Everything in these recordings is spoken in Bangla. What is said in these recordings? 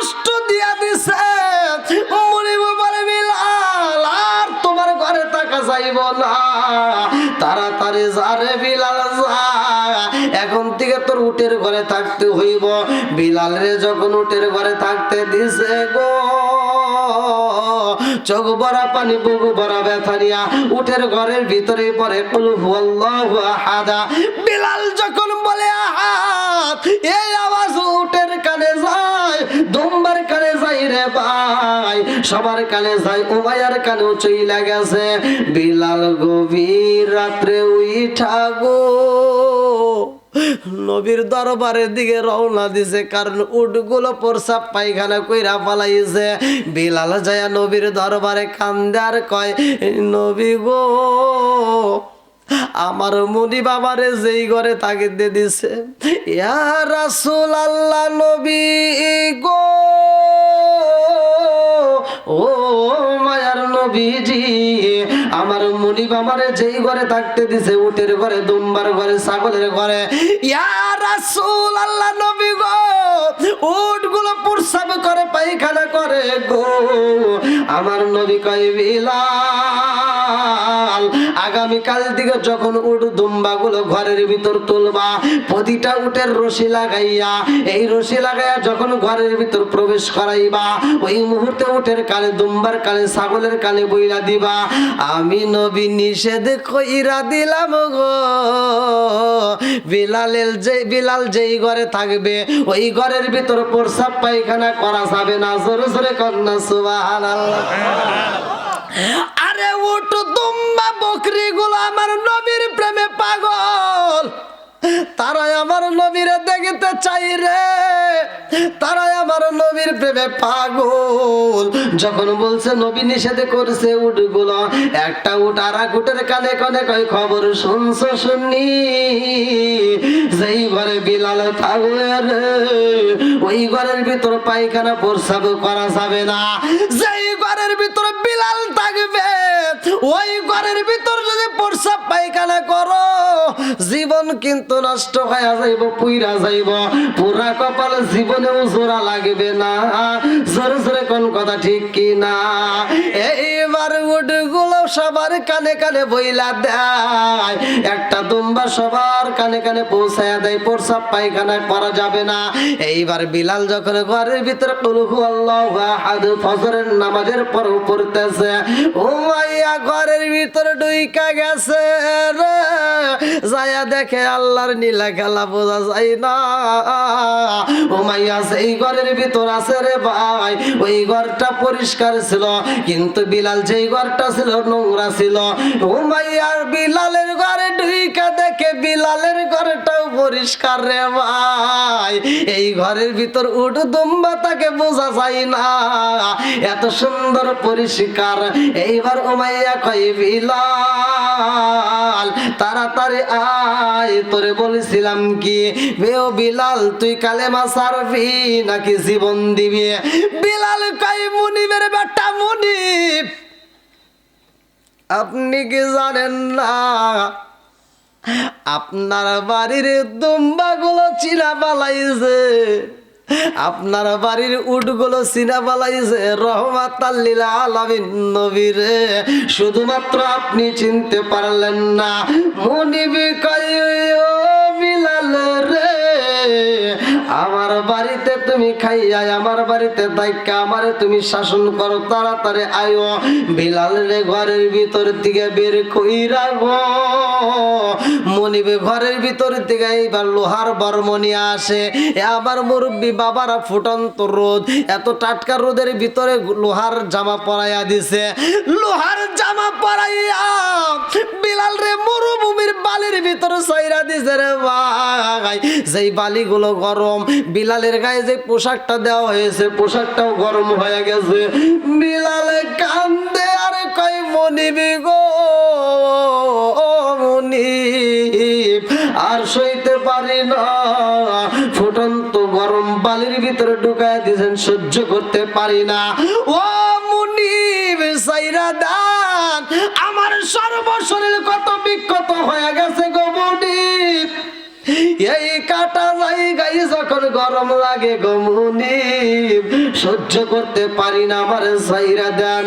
কষ্ট দিয়া দিছে। মনিব বলে বিলাল আর তোমার ঘরে থাকা যাইব না, তাড়াতাড়ি যারে বিলাল যা, এখন থেকে তোর উটের ঘরে থাকতে হইব। বিলাল রে যখন উটের ঘরে থাকতে দিছে গো, চোখ ভরা পানি বুক ভরা ব্যথা নিয়া উটের ঘরের ভিতরে পড়ে কুল হুয়াল্লাহু আহাদ। বিলাল যখন বলে আহাদ, এই আওয়াজ উটের কানে যায়, দুম্বার কানে যায় রে ভাই, সবার কানে যায়, উমাইয়ার কানেও চইলা গেছে। বিলাল গভীর রাত্রে উইঠা গো নবীর দরবারের দিকে রওনা দিছে, কারণ উটগুলো প্রসাব পায়খানা কইরা পালাইছে। বিলাল যায় নবীর দরবারে কান্দে আর কয়, নবী গো আমার মুনি বাবারে যেই ঘরে তাগিদে দিছে, ইয়া রাসূলুল্লাহ নবী গো, ও মায়ার নবীজি, আমার মুনি বাবারে যেই ঘরে থাকতে দিছে, উটের ঘরে, দুম্বার ঘরে, ছাগলের ঘরে, ইয়া রাসূলুল্লাহ নবী গো, উটগুলো প্রসাব করে পায়খানা করে গো। আমার নবী কয়, বিলাল আগামীকাল দিকে যখন উট দুম্বা গুলো ঘরের ভিতর তুলবা, প্রতিটা উটের রশি লাগাইয়া, এই রশি লাগাইয়া যখন ঘরের ভিতর প্রবেশ করাইবা, ওই মুহূর্তে উটের কানে, দুম্বার কানে, ছাগলের কানে বইলা দিবা, আমি নবী নিষেধ কইরা দিলাম গো, বিলাল যেই ঘরে থাকবে ওই ঘরের ভিতর প্রসাব পায়খানা করা যাবে না। জোরে জোরে কন্যা সুবহানাল্লাহ। আরে উট দুম্বা বকরি গুলো আমার নবীর প্রেমে পাগল, তারা আমার নবীরে দেখতে চাই রে, তারা আমার নবীর প্রেমে পাগল। যখন বলছে নবী নিষেধ করছে উটগুলো, একটা উট আর এক উটের কানে কানে কয়, খবর শুনছো শুনি, যেই ঘরে বিলাল থাকবে রে ওই ঘরের ভিতর পায়খানা প্রসাব করা যাবে না, যেই ঘরের ভিতর বিলাল থাকবে ওই ঘরের ভিতর যদি প্রসাব পায়খানা করো, জীবন কিন্তু নষ্ট হয়ে যাইব, পুইরা যাইব, পুরা কপাল জীবনেও জোড়া লাগবে না। জোরে জোরে কোন কথা ঠিক কি না? এইবার উটগুলো সবার কানে কানে বইলা দেয়, একটা দুম্বা সবার কানে কানে পৌঁছায়া দেয়, প্রসাব পায়খানা করা যাবে না। এইবার বিলাল যখন ঘরের ভিতরে কুল হুয়াল্লাহু আহাদ ফজরের নামাজের পর পড়তেছে, উমাইয়া ঘরের ভিতরে ঢুইকা গেছে রে, যায়া দেখে আল্লাহর নীলা খেলা বোঝা যায় না। উমাইয়া সেই ঘরের ভিতর আছে রে ভাই, ওই ঘরটা পরিষ্কার ছিল, কিন্তু বিলাল যেই ঘরটা ছিল নোংরা ছিল। উমাইয়ার বিলালের ঘরে ঢুইকা দেখে বিলালের ঘরটাও পরিষ্কার রে ভাই, এই ঘরের ভিতর উট দুম্বা তাকে বোঝা যায় না, এত সুন্দর পরিষ্কার। এইবার উমাইয়া কয়, বিলাল তাড়াতাড়ি আয়, তোরে বলেছিলাম কি বেও বিলাল, তুই কালেমা ছাড়বি নাকি জীবন দিবি? বিলাল কয়, মুনিবের বেটা মুনিব, আপনি কি জানেন না আপনার বাড়ির দুম্বা গুলো চিনা পালাইছে, আপনার বাড়ির উটগুলো চিনা পালাইছে রহমাতাল লিল আলামিন নবীরে, শুধুমাত্র আপনি চিনতে পারলেন না। মুনিব কয়, ও বিলাল রে, আমার বাড়িতে তুমি খাইয়া, আমার বাড়িতে দায়িকা, আমারে তুমি শাসন করো, তাড়াতাড়ি আয়ো। বিলাল রে ঘরের ভিতর থেকে বের কইরা গো, মনিবে ঘরের ভিতর থেকে এইবার লোহার বর্মনি আসে। আবার মুরব্বী বাবারা ফুটন্ত রোদ, এত টাটকা রোদের ভিতরে লোহার জামা পরাইয়া দিছে, লোহার জামা পরাইয়া বিলাল রে মরুভূমির বালির ভিতরে ছাইরা দিছে রে ভাই। যেই বালিগুলো গরম, বিলালের গায়ে যে পোশাকটা দেওয়া হয়েছে পোশাকটাও গরম হয়ে গেছে। বিলালে কান্দে আর কয়, মনিবি গো মনিব, আর সইতে পারি না, ফুটন্ত গরম বালির ভিতরে ঢুকায় দিয়েছেন, সহ্য করতে পারি না। ও মুনিব সাইরা দান, আমার সর্বশরীর কত বিক্ষত হয়ে গেছে গো মুনিব, এই কাটা জায়গায় যখন গরম লাগে গো মুনিব, সহ্য করতে পারি না, আমার সাইরা দেন।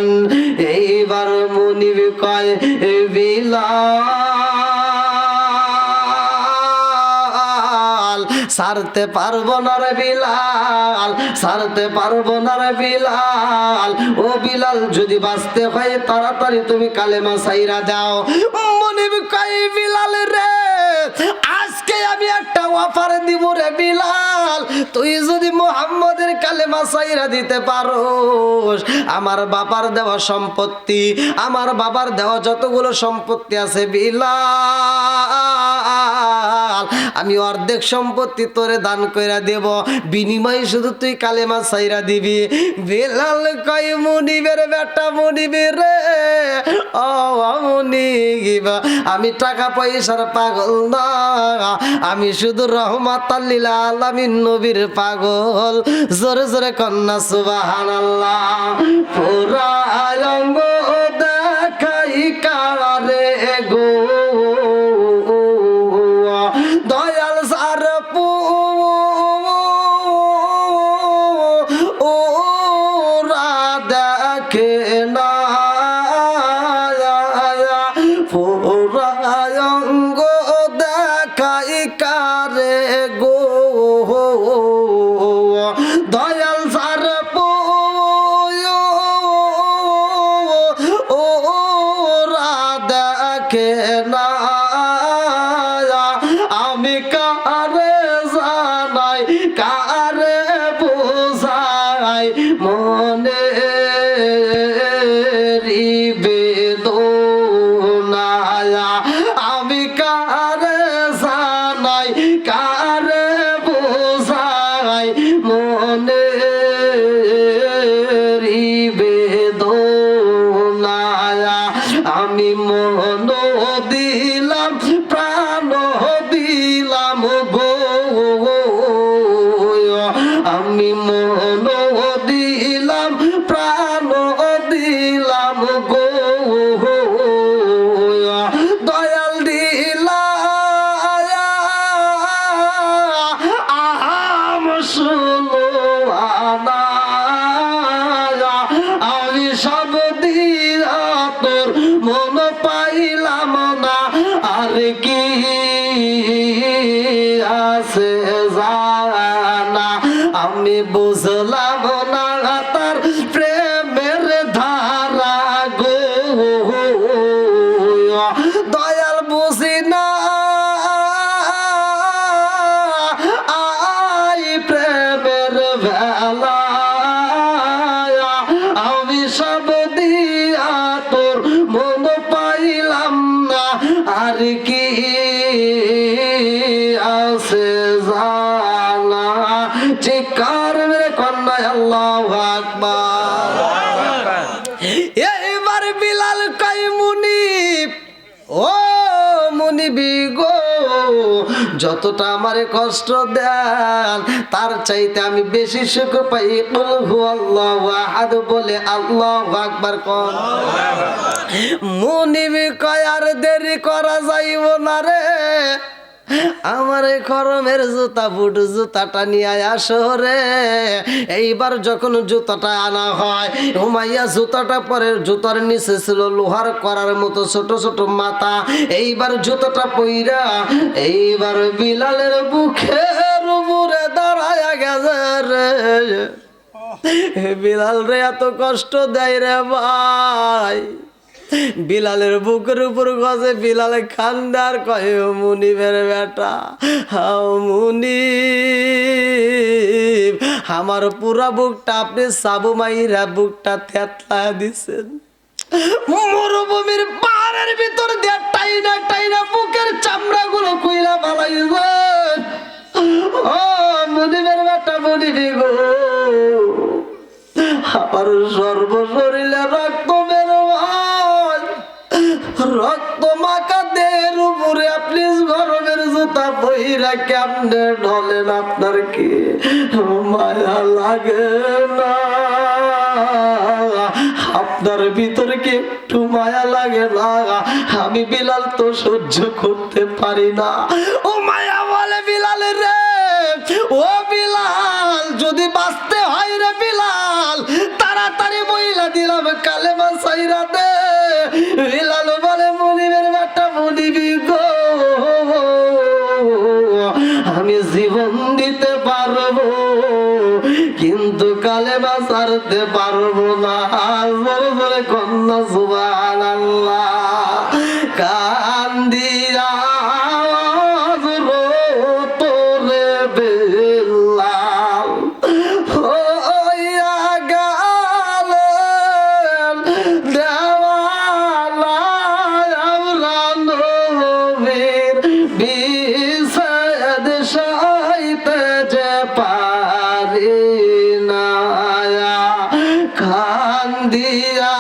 এইবার মুনিব কয় বিলাল ছাড়তে পারবো না রে বিলাল, ছাড়তে পারবো না রে বিলাল। ও বিলাল যদি বাঁচতে হয় তাড়াতাড়ি তুমি কালেমা ছাইরা দাও। মুনিব কয় বিলাল রে, আজকে আমি একটা অফার দিব রে বিলাল, তুই যদি মুহাম্মদের কালেমা ছাইরা দিতে পারোস, আমার বাবার দেওয়া সম্পত্তি, আমার বাবার দেওয়া যতগুলো সম্পত্তি আছে বিলাল, আমি অর্ধেক সম্পত্তি তোরে দান কইরা দেব, বিনিময়ে শুধু তুই কালেমা ছাইরা দিবি। বিলাল কয় মুনিবের বেটা মুনিবের রে, ও মুনিব, আমি টাকা পয়সার পাগল না, আমি শুধু রহমাতাল লিল আলামিন নবীর পাগল। জোরে জোরে কন্যা সুবহানাল্লাহ। পুরা অঙ্গ দেখাই কারে গো দয়াল সার পু ওরা দেখে না, পুরা অঙ্গ দেখাই কারে গো দয়াল সার পু ওরা দেখে না, আমি কারে জানাই কারে বোঝাই মনে বেদনা, আমি কারে জানাই কারে বোঝাই মনে বেদনা। আমি মন দিলাম প্রাণ দিলাম গো, আমি মন দিলাম প্রাণ দিলাম গো, দয়াল দিলা আহাম শুনো আনা, আমি সব দিয়া তোর মন পাইলাম না, আর কি আছে জানা, আমি বুঝলাম না তার প্রেমের ধারা গো, দয়াল বুঝি না আই প্রেমের বেলা, আমি সব দিয়া তোর মন পাইলাম না, আর কি আছে জানা। চিৎকার মেরে কন্যা আল্লাহু আকবার। এইবার বিলাল কয় মুনিব, ও মুনিবি গো, যতটা আমারে কষ্ট দেন তার চাইতে আমি বেশি সুখ পাই কুল হুয়াল্লাহু আহাদ বলে আল্লাহু আকবার কোন। মুনিবি কয় আর দেরি করা যাইব না রে, আমার এই খরমের জুতা বুট জুতাটা নিয়ে আসো রে। এইবার যখন জুতাটা আনা হয়, উমাইয়া জুতাটা পরে জুতার নিচে ছিল লোহার করার মতো ছোট ছোট মাথা, এইবার জুতাটা পইরা এইবার বিলালের বুকের উপরে দাঁড়ায়া গেছে রে। বিলাল রে এত কষ্ট দেয় রে ভাই, বিলালের বুকের উপর গজে বিলালে খান্দার কয় মুনিবের বেটা, হাও মুনিব, আমার পুরা বুকটা আপনি সাবু মাইরা বুকটা থেতলা দিছেন, মরুভূমির পাহাড়ের ভিতর দিয়ে টাইনা টাইনা বুকের চামড়া গুলো কইরা ফালাইছেন। ও মুনিবের বেটা মুনিবি গো, আমার সর্বশরীরে রক্ত বের হয়, রক্ত মাখা দেহের উপরে আপনি গরমের জুতা পইরা কেমনে ঢলেন, আপনার কি মায়া লাগে না? আপনার ভিতরে কি একটু মায়া লাগে না? আমি বিলাল তো সহ্য করতে পারি না। ও মায়া বলে বিলাল রে, ও বিলাল যদি বাঁচতে হয় রে বিলাল, তাড়াতাড়ি বইলা দিলাম কালেমা ছাইরা দে। বিলাল বলে মনিবের বেটা মনিবি গো, আমি জীবন দিতে পারবো কিন্তু কালেমা ছাড়তে পারবো না। বলে কন্যা সুবহানাল্লাহ। কান্দিয়া তোরে বেলাল হইয়া গেলেন দেওয়ানা, আমরা নবীর বিষাদ সইতে যে পারি না। কান্দিয়া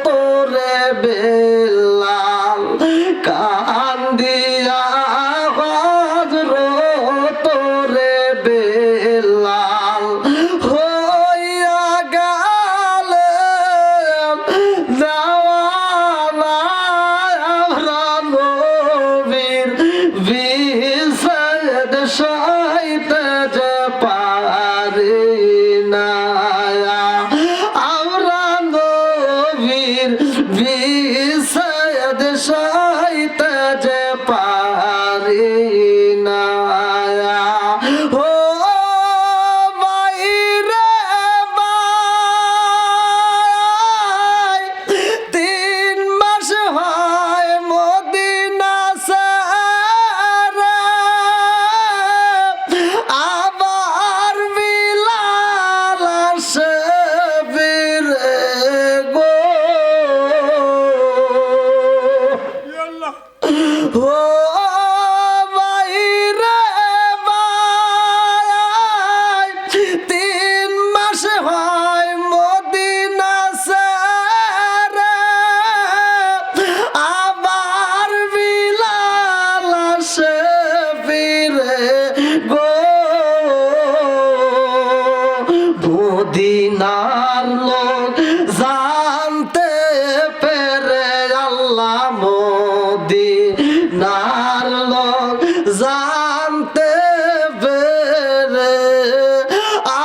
তোরে বেলাল, কান্দিয়া তোরে বেলাল হইয়া গেলেন দেওয়ানা, আমরা নবীর বিষাদ সইতে যে পারি না। আমরা নবীর বিষাদ সইতে যে পারি না। ও বাইরে ভাই, 3 মাস হয় মদিনা ছেড়ে, আবার বিলাল আসে ফিরে গো। ও বাইরে ভাই, 3 মাস হয় মদিনা ছেড়ে, আবার বিলাল আসে ফিরে গো। মদিনার লোক জানতে পেরে আল্লাহ, মদিনার লোক জানতে পেরে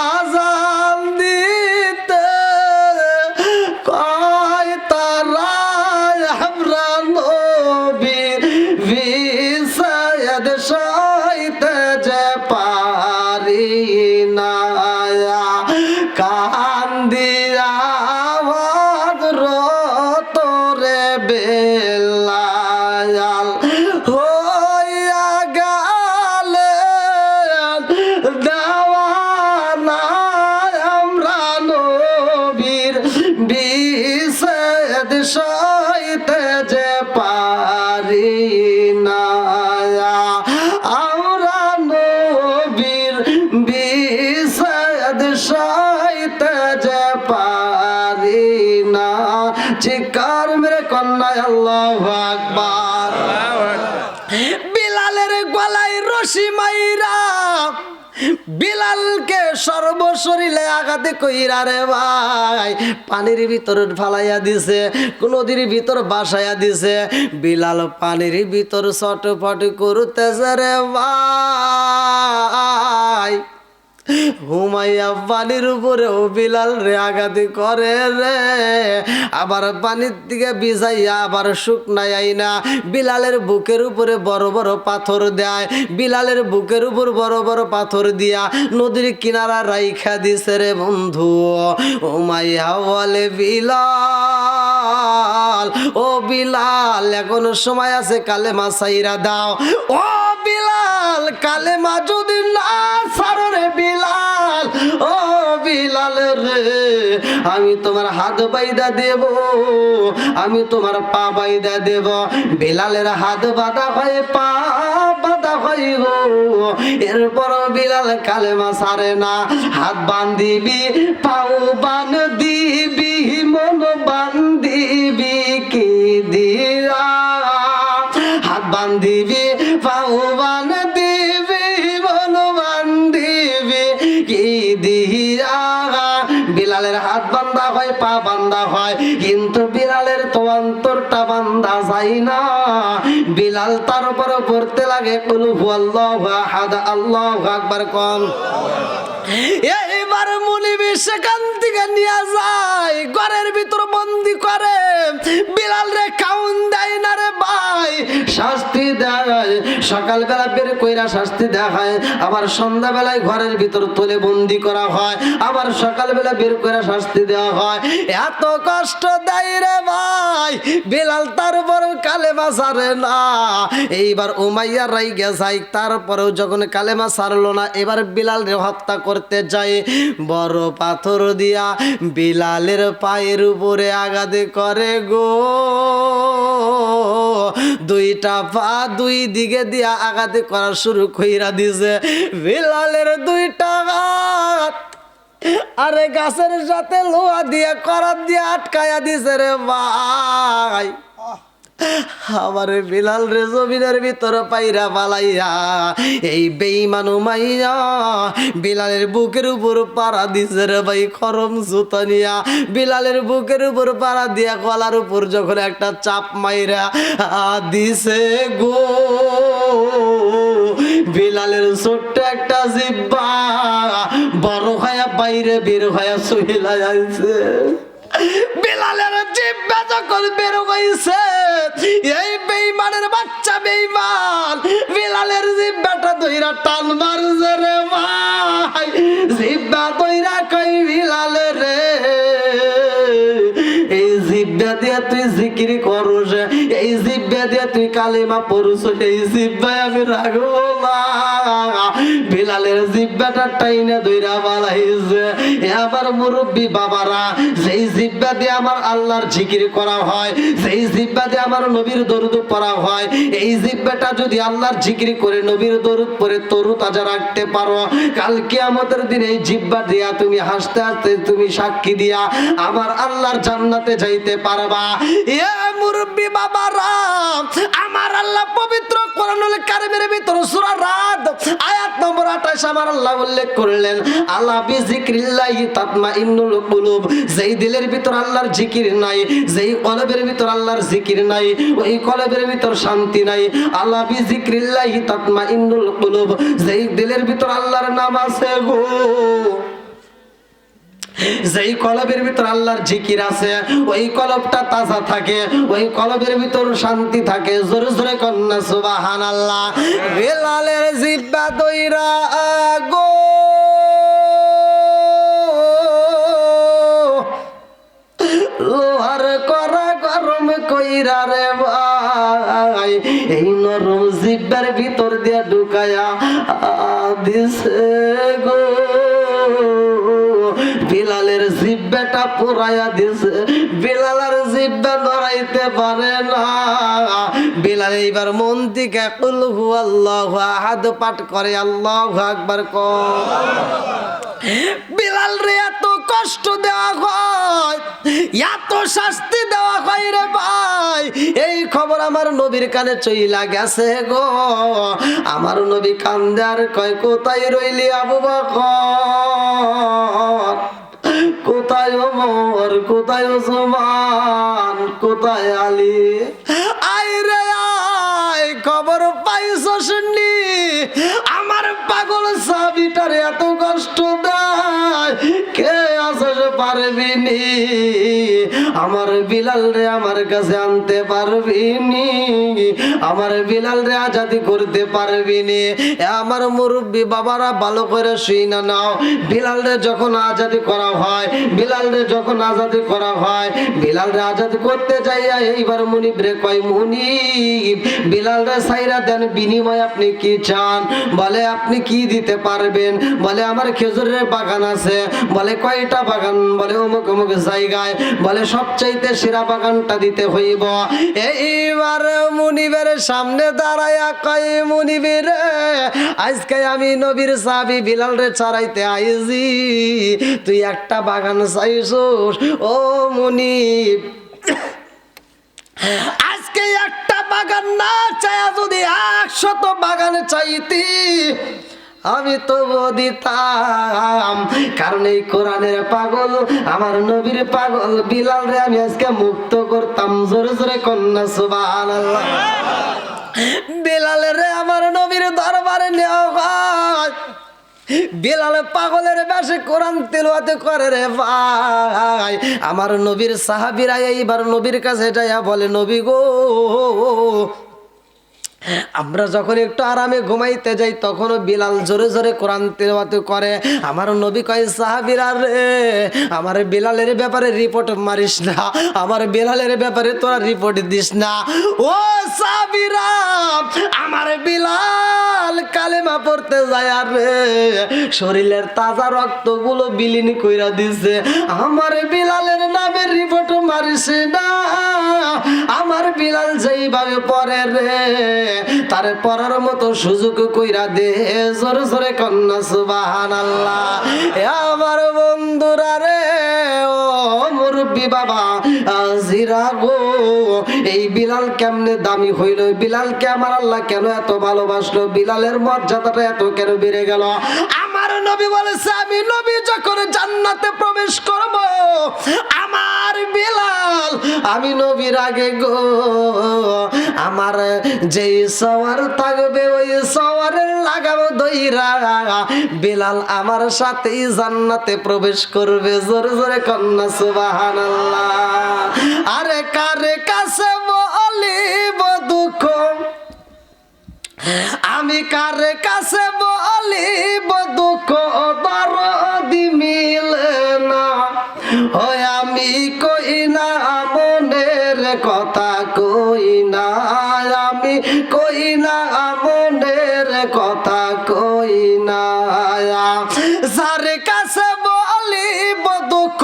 আজান দিতে কয় তারা, আমরা নবীর বিষাদ সইতে যে পারি না। কান্দিয়া তোরে বেলাল হইয়া গেলেন দেওয়ানা, আমরা নবীর বিষাদ সইতে যে পারি না। আমরা নবীর বিষাদ সইতে যে পারি না। চিৎকার মেরে কন্যা আল্লাহু আকবার। বিলালের গলায় রশি মাইরা বিলালকে সর্বশরীরে আঘাতে কইরা রে ভাই পানির ভিতর ফালাইয়া দিছে, নদীর ভিতর বাসাইয়া দিছে। বিলাল পানির ভিতর ছটফট করতেছে রে ভাই। হুমাইয়া পানির উপরে ও বিলাল রে আঘাত করে রে, আবার পানির দিকে ভিজাইয়া আবার শুকনাই আইনা বিলালের বুকের উপরে বড় বড় পাথর দেয়। বিলালের বুকের উপর বড় বড় পাথর দিয়া নদীর কিনারা রাইখা দিছে রে বন্ধু। হুমাইয়া বলে বিলাল, ও বিলাল এখনো সময় আছে, কালেমা ছাইরা দাও। ও বিলাল, কালেমা যদি না ছাড়ো রে বিলাল, ও বিলাল রে, আমি তোমার হাত বাইদা দেব, আমি তোমার পা বাইদা দেব। বিলালের হাত বাঁধা হয়, পা বাঁধা হয় গো। এরপর বিলাল কালেমা ছাড়ে না। হাত বান্ধিবি, পাও বান দিবি, মন বান্ধিবি কি দিয়া, হাত বান্ধিবি, পাও বান দিবি, মন বান্ধিবি কি দিয়া। বিলালের হাত বান্ধা হয়, পা বান্ধা হয়, কিন্তু বিলালের তো অন্তরটা বান্ধা যায় না। বিলাল তার উপরে পড়তে লাগে কুল হুয়াল্লাহু আহাদ আল্লাহু আকবার কোন। এইবার মুনিবি সেখান থেকে নিয়ে যায় ঘরের ভিতর বন্দি করে। বিলাল রে খাউন দেয় না রে ভাই, শাস্তি দেয়। সকালবেলা বের কইরা শাস্তি দেওয়া হয়, আবার সন্ধ্যাবেলায় ঘরের ভিতর তুলে বন্দি করা হয়, আবার সকালবেলা বের কইরা শাস্তি দেওয়া হয়। এত কষ্ট দেয় রে ভাই, বিলাল তার বড় কালেমা ছাড়ে না। এইবার উমাইয়া রাইগা যায়, তারপরেও যখন কালেমা ছাড়লো না, এবার বিলাল রে হত্যা করতে যায়। বড় পাথর দিয়া বিলালের পায়ের উপরে আঘাত করে গো, দুইটা পা দুই দিকে দিয়া আঘাত করা শুরু কইরা দিছে। বিলালের দুইটা হাত আরে গাছের সাথে লোহা দিয়া করাত দিয়া আটকায়া দিছে রে ভাই। আমার বিলাল রে জমিনের ভিতর পাইরা পালাইয়া এই বেঈমান উমাইয়া বিলালের বুকের উপর পাড়া দিছে রে ভাই, খরম জুতা নিয়া বিলালের বুকের উপর পাড়া দিয়া গলার উপর যখন একটা চাপ মাইরা দিছে গো, বিলালের ছোট্ট একটা জিহ্বা বড় হয়া বাইরে বের হয়া সহিলা যাইছে। বিলালের জিহ্বা যখন বের হইছে, এই বেঈমানের বাচ্চা বেঈমান বিলালের জিহ্বাটা ধইরা টান মারছে রে ভাই। জিহ্বা ধইরা কই বিলালে রে, এই জিহ্বা দিয়া তুই জিকির করস, এই জিহ্বা দিয়া তুই কালেমা পড়ছ, এই জিহ্বায় আমি রাখবো না। বিলালের জিহ্বাটা টাইনা ধইরা বালাইছে। আবার মুরব্বী বাবারা, যেই জিহ্বা দিয়ে আমার আল্লাহর জিকির করা হয়, যেই জিহ্বা দিয়ে আমার নবীর দরুদ পড়া হয়, এই জিহ্বাটা যদি আল্লাহর জিকির করে নবীর দরুদ পড়ে তরু তাজা রাখতে পারো, কাল কিয়ামতের দিনে এই জিহ্বা দিয়া তুমি হাসতে হাসতে তুমি সাক্ষী দিয়া আমার আল্লাহর জান্নাতে যাইতে পারবা। এ মুরব্বী বাবারা, আমার আল্লাহ পবিত্র কোরআনুল কারীমের ভিতর সূরা রাদ আয়াত নম্বর 28 আমার আল্লাহ উল্লেখ করলেন, আলা বিযিক্রিল্লাহি তাতমাইন্নুল কুলুব। যেই দিলের ভিতর আল্লাহর জিকির নাই, যেই কলবের ভিতর আল্লাহর জিকির নাই, ওই কলবের ভিতর শান্তি নাই। আলা বিযিক্রিল্লাহি তাতমাইন্নুল কুলুব, যেই দিলের ভিতর আল্লাহর নাম আছে গো, যেই কলবের ভিতর আল্লাহর জিকির আছে, ওই কলবটা তাজা থাকে, ওই কলবের ভিতর শান্তি থাকে। জোরে জোরে কন্যা সুবহানাল্লাহ। বিলালের জিহ্বা দইরা গো লোহার করা গরম কইরা রে ভাই, এই নরম জিহ্বার ভিতর দিয়া ঢুকায়া দিছে গো, বিলালের জিহ্বাটা পুরাইয়া দিছে। বিলালের জিহ্বা নড়াইতে পারে না। বিলাল এইবার মন থেকে কুল হুয়াল্লাহু আহাদ পাঠ করে আল্লাহু আকবার কর। বিলাল রে এত কষ্ট দেওয়া হয়, এত শাস্তি দেওয়া হয় রে ভাই, এই খবর আমার নবীর কানে চইলা গেছে গো। আমার নবী কান্দে আর কয়, কোথায় রইলি আবু বকর, কোথায় ওমর, কোথায় ওসমান, কোথায় আলী? আয় রে আয়, খবর পাইছ শুনি আমার পাগল সাবিটার এত কষ্ট দেয়, কে আসে পারবি নি? আমার বিলাল রে আমার কাছে আনতে পারবি নি? আমার বিলাল রে আজাদি করতে পারবি নি? আমার মুরব্বী বাবারা ভালো করে শুই না নাও। বিলাল রে যখন আজাদি করা হয়, বিলাল রে যখন আজাদি করা হয়, বিলাল রে আজাদি করতে যাইয়া এইবার মুনিব রে কয়, মুনিব বিলাল রে সাইরা দেন, বিনিময় আপনি কি চান? বলে আপনি কি দিতে পারবেন? বলে আমার খেজুরের বাগান আছে। বলে কয়টা বাগান? বলে অমুক অমুক জায়গায়। বলে সবচাইতে সেরা বাগানটা দিতে হইব। এইবার মুনিবের সামনে দাঁড়ায়া কয়, মুনিবের আজকে আমি নবীর সাহাবী বিলাল রে ছাড়াইতে আইছি, তুই একটা বাগান চাইছস? ও মুনিব, আজকে একটা বাগান না চাইয়া যদি 100 বাগান চাইতি আমি তো দিতাম, কারণ এই কোরআনের পাগল আমার নবীর পাগল বিলাল রে আমি আজকে মুক্ত করতাম। জোরে জোরে কন্যা সুবহানাল্লাহ। বিলালের আমার নবীর দরবারে নেওয়া হয়। বিলাল পাগলের বেশে কোরআন তেলাওয়াত করে রে ভাই। আমার নবীর সাহাবীরা এইবার নবীর কাছে যাইয়া বলে, নবী গো, আমরা যখন একটু আরামে ঘুমাইতে যাই তখনও বিলাল জোরে জোরে কোরআন তেলাওয়াত করে। আমার নবী কয়, সাহাবীরা রে, আমার বিলালের ব্যাপারে রিপোর্ট মারিস না, আমার বিলালের ব্যাপারে তোরা রিপোর্ট দিস না। ও সাহাবীরা, আমার বিলাল কালেমা পড়তে যায় আর রে শরীরের তাজা রক্তগুলো বিলীন কইরা দিছে। আমার বিলালের নামে রিপোর্ট মারিস না, আমার বিলাল যেইভাবে পড়ে রে তারে পড়ার মতো সুযোগ কইরা দে। জোরে জোরে কন্যা সুবহানাল্লাহ। আমার বন্ধুরা রে, ও মুরব্বি বাবা জিরা গো, এই বিলাল কেমনে দামি হইল, বিলালকে আমার আল্লাহ কেন এত ভালোবাসলো, বিলালের মর্যাদাটা এত কেন বেড়ে গেল? আমার নবী বলেছে, আমি নবী যখন জান্নাতে প্রবেশ করব, আমার বিলাল, আমি নবীর আগে গো, আমার যেই সওয়ার থাকবে ওই সওয়ারের লাগাম দইরা বিলাল আমার সাথেই জান্নাতে প্রবেশ করবে। জোরে জোরে কন্যা সুবহানাল্লাহ। আরে কারে কাছে বলিব দুঃখ, আমি কারে কাছে বলিব দুঃখ, দরদি মিলে না, হয় আমি কই না মনের কথা, কই না আমি, কই না মনের কথা, কই না। যার কাছে বলিব দুঃখ,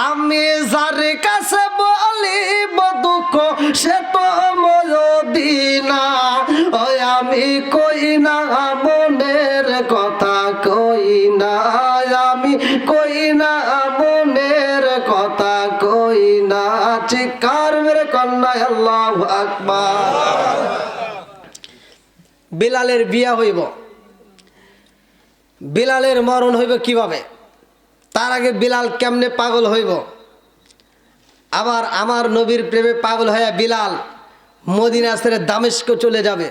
আমি যার কাছে বলিব দুঃখ, সে তো মদিনা, ওই আমি কই না মনের কথা, কই না আমি, কই না মনের কথা, কই না। চিৎকার মেরে কন্যা আল্লাহু আকবার। বিলালের বিয়া হইব, বিলালের মরণ হইব কিভাবে? তার আগে বিলাল কেমনে পাগল হইব? আবার আমার নবীর প্রেমে পাগল হইয়া বিলাল মদিনা ছেড়ে দামেস্ক চলে যাবে।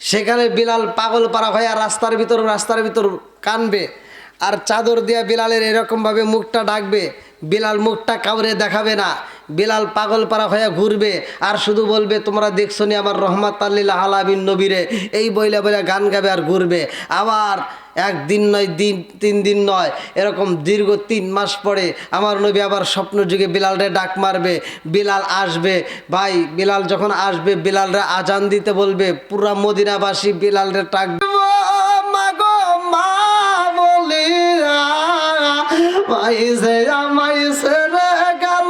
সেখানে বিলাল পাগল পারা হইয়া রাস্তার ভিতর কানবে, আর চাদর দিয়া বিলালের এরকমভাবে মুখটা ডাকবে। বিলাল মুখটা কাউরে দেখাবে না, বিলাল পাগল পারা হইয়া ঘুরবে আর শুধু বলবে, তোমরা দেখছো নি আমার রহমাতাল লিল আলামিন নবীরে, এই বইলা বইলা গান গাবে আর ঘুরবে। আবার একদিন নয়, দিন 3 দিন নয়, এরকম দীর্ঘ 3 মাস পরে আমার নবী আবার স্বপ্ন যুগে বিলালরে ডাক মারবে। বিলাল আসবে। ভাই বিলাল যখন আসবে, বিলালরে আজান দিতে বলবে, পুরা মদিনাবাসী বিলালরে ডাকবে, মাগো মা বলিয়া মাইছে আমাইছে রে গেল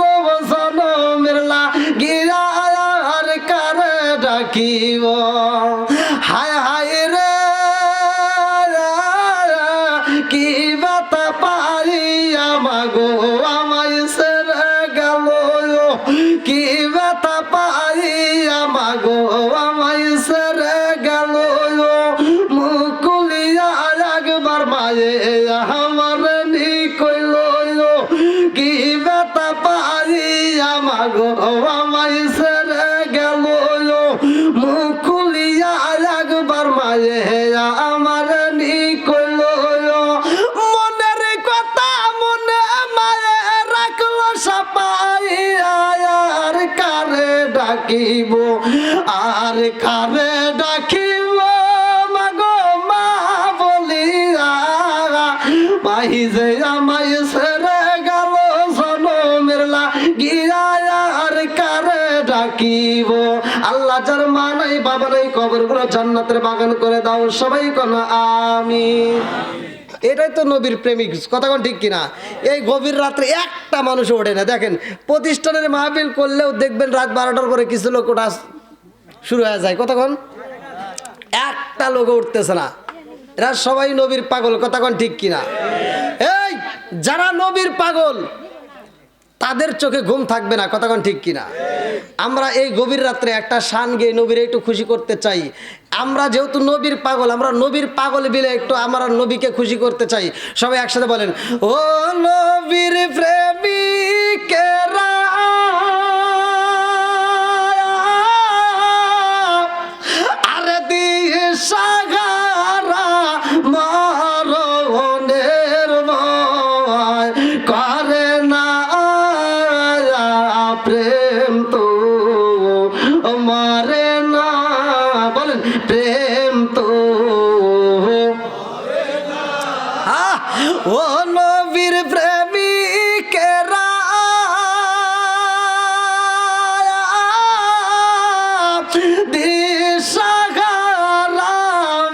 জনমের লাগিয়া, আর কারে ডাকিব, হায় হায় রে কি ব্যথা পাইয়া মাগো আমাইছে রে গেল, কি ব্যথা পাইয়া মাগো আমাইছে রে গেল, মুকুলিয়া একবার মায়ে আমার নি কইল, কি ব্যথা পাইয়া মাগো আমাইছে রে গেল, মুকুলিয়া একবার মায়ে আমার নি কইল, মনের কথা মনে মায়ে রাখলো সাপাইয়া, আর কারে ডাকিব, আর কারে ডাকিব মাগো মা বলিয়া, মাইজে আমায় সেরে গেল জনমের লাগিয়া, আর কারে ডাকিব। আল্লাহ যার মা নাই বাবা নাই, কবরগুলো জান্নাতের বাগান করে দাও, সবাই কোন আমিন। এটাই তো নবীর প্রেমিক, কথা কোন ঠিক কিনা? এই গভীর রাত্রে একটা মানুষ ওঠে না। দেখেন প্রতিষ্ঠানের মাহফিল করলেও দেখবেন রাত 12টার পরে কিছু লোক ওঠা শুরু হয়ে যায়, কতক্ষণ একটা লোক উঠতেছে না। এরা সবাই নবীর পাগল, কথা কোন ঠিক কিনা? এই যারা নবীর পাগল তাদের চোখে ঘুম থাকবে না, কথা কোন ঠিক কিনা? আমরা এই গভীর রাত্রে একটা শান গিয়ে নবীর একটু খুশি করতে চাই। আমরা যেহেতু নবীর পাগল, আমরা নবীর পাগল বিলে একটু আমরা নবীকে খুশি করতে চাই। সবাই একসাথে বলেন, ও নবীর প্রেমিকেরা ও নবীর প্রেমিকেরা দিশাহারা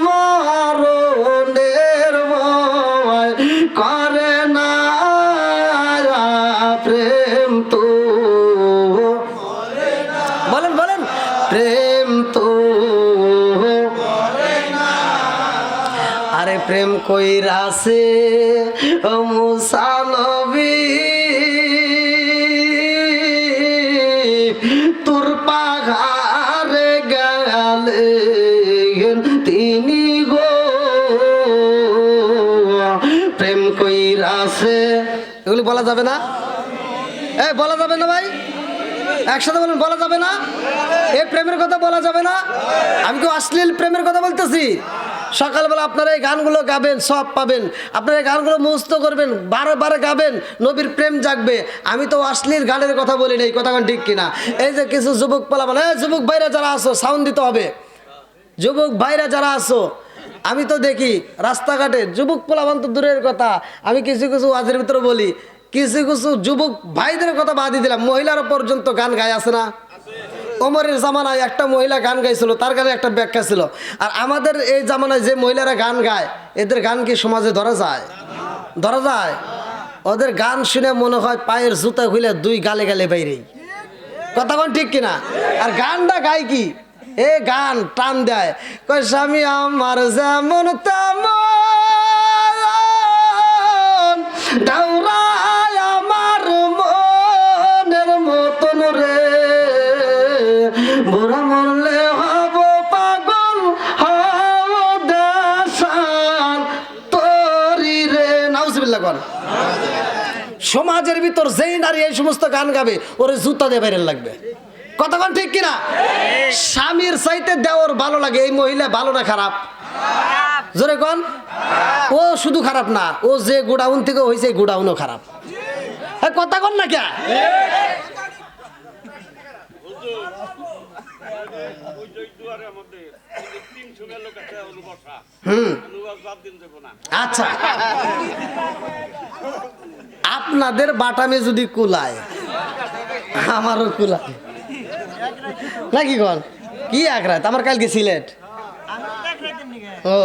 মরণের ভয় করে না প্রেম তো বলেন বলেন প্রেম তো আরে প্রেম কইরাছে ও মুসা নবী তোর পাহাড়ে গেলেন তিনি গো প্রেম কইরাছে এগুলি বলা যাবে না এই বলা যাবে না ভাই একসাথে বলুন বলা যাবে না এই প্রেমের কথা বলা যাবে না আমি কি অশ্লীল প্রেমের কথা বলতেছি সকালবেলা আপনারা এই গানগুলো গাবেন সব পাবেন আপনারা এই গানগুলো মুখস্থ করবেন বারে বারে গাবেন নবীর প্রেম জাগবে আমি তো অশ্লীল গানের কথা বলি না এই কথা ঠিক কিনা এই যে কিছু যুবক পালাবেন যুবক ভাইরা যারা আসো সাউন্ড দিতে হবে যুবক ভাইরা যারা আসো আমি তো দেখি রাস্তাঘাটে যুবক পোলাবান তো দূরের কথা আমি কিছু কিছু ওয়াজের ভিতরে বলি কিছু কিছু যুবক ভাইদের কথা বাদই দিলাম মহিলারা পর্যন্ত গান গায় আছে না ওমরের জামানায় একটা মহিলা গান গাইছিল তার গানে একটা ব্যাখ্যা ছিল আর আমাদের এই জামানায় যে মহিলারা গান গায় এদের গান কি সমাজে ধরা যায় ধরা যায় ওদের গান শুনে মনে হয় পায়ের জুতা খুলে দুই গালে গালে বাইরেই কথা কোন ঠিক কিনা আর গানটা গায় কি এ গান টান দেয় কই স্বামী আমার যেমন তেমন দাওরায় আমার মনের মতন রে বুড়া মরলে হব পাগল হব দেশান তোরি রে নাউজুবিল্লাহ কর সমাজের ভিতর যেই নারী এই সমস্ত গান গাবে ওরে জুতা দিয়ে বাইরে লাগবে কতক্ষণ ঠিক কিনা স্বামীর চাইতে দেওয়ার ভালো লাগে এই মহিলা ভালো না খারাপ জোরে কোন ও শুধু খারাপ না ও যে গোডাউন থেকে হয়েছে গোডাউনও খারাপ কথা কোন না কে আচ্ছা আপনাদের বাটামে যদি কুলায় আমারও কুলায় নাকি কন কি এক রাত আমার কালকে সিলেট ও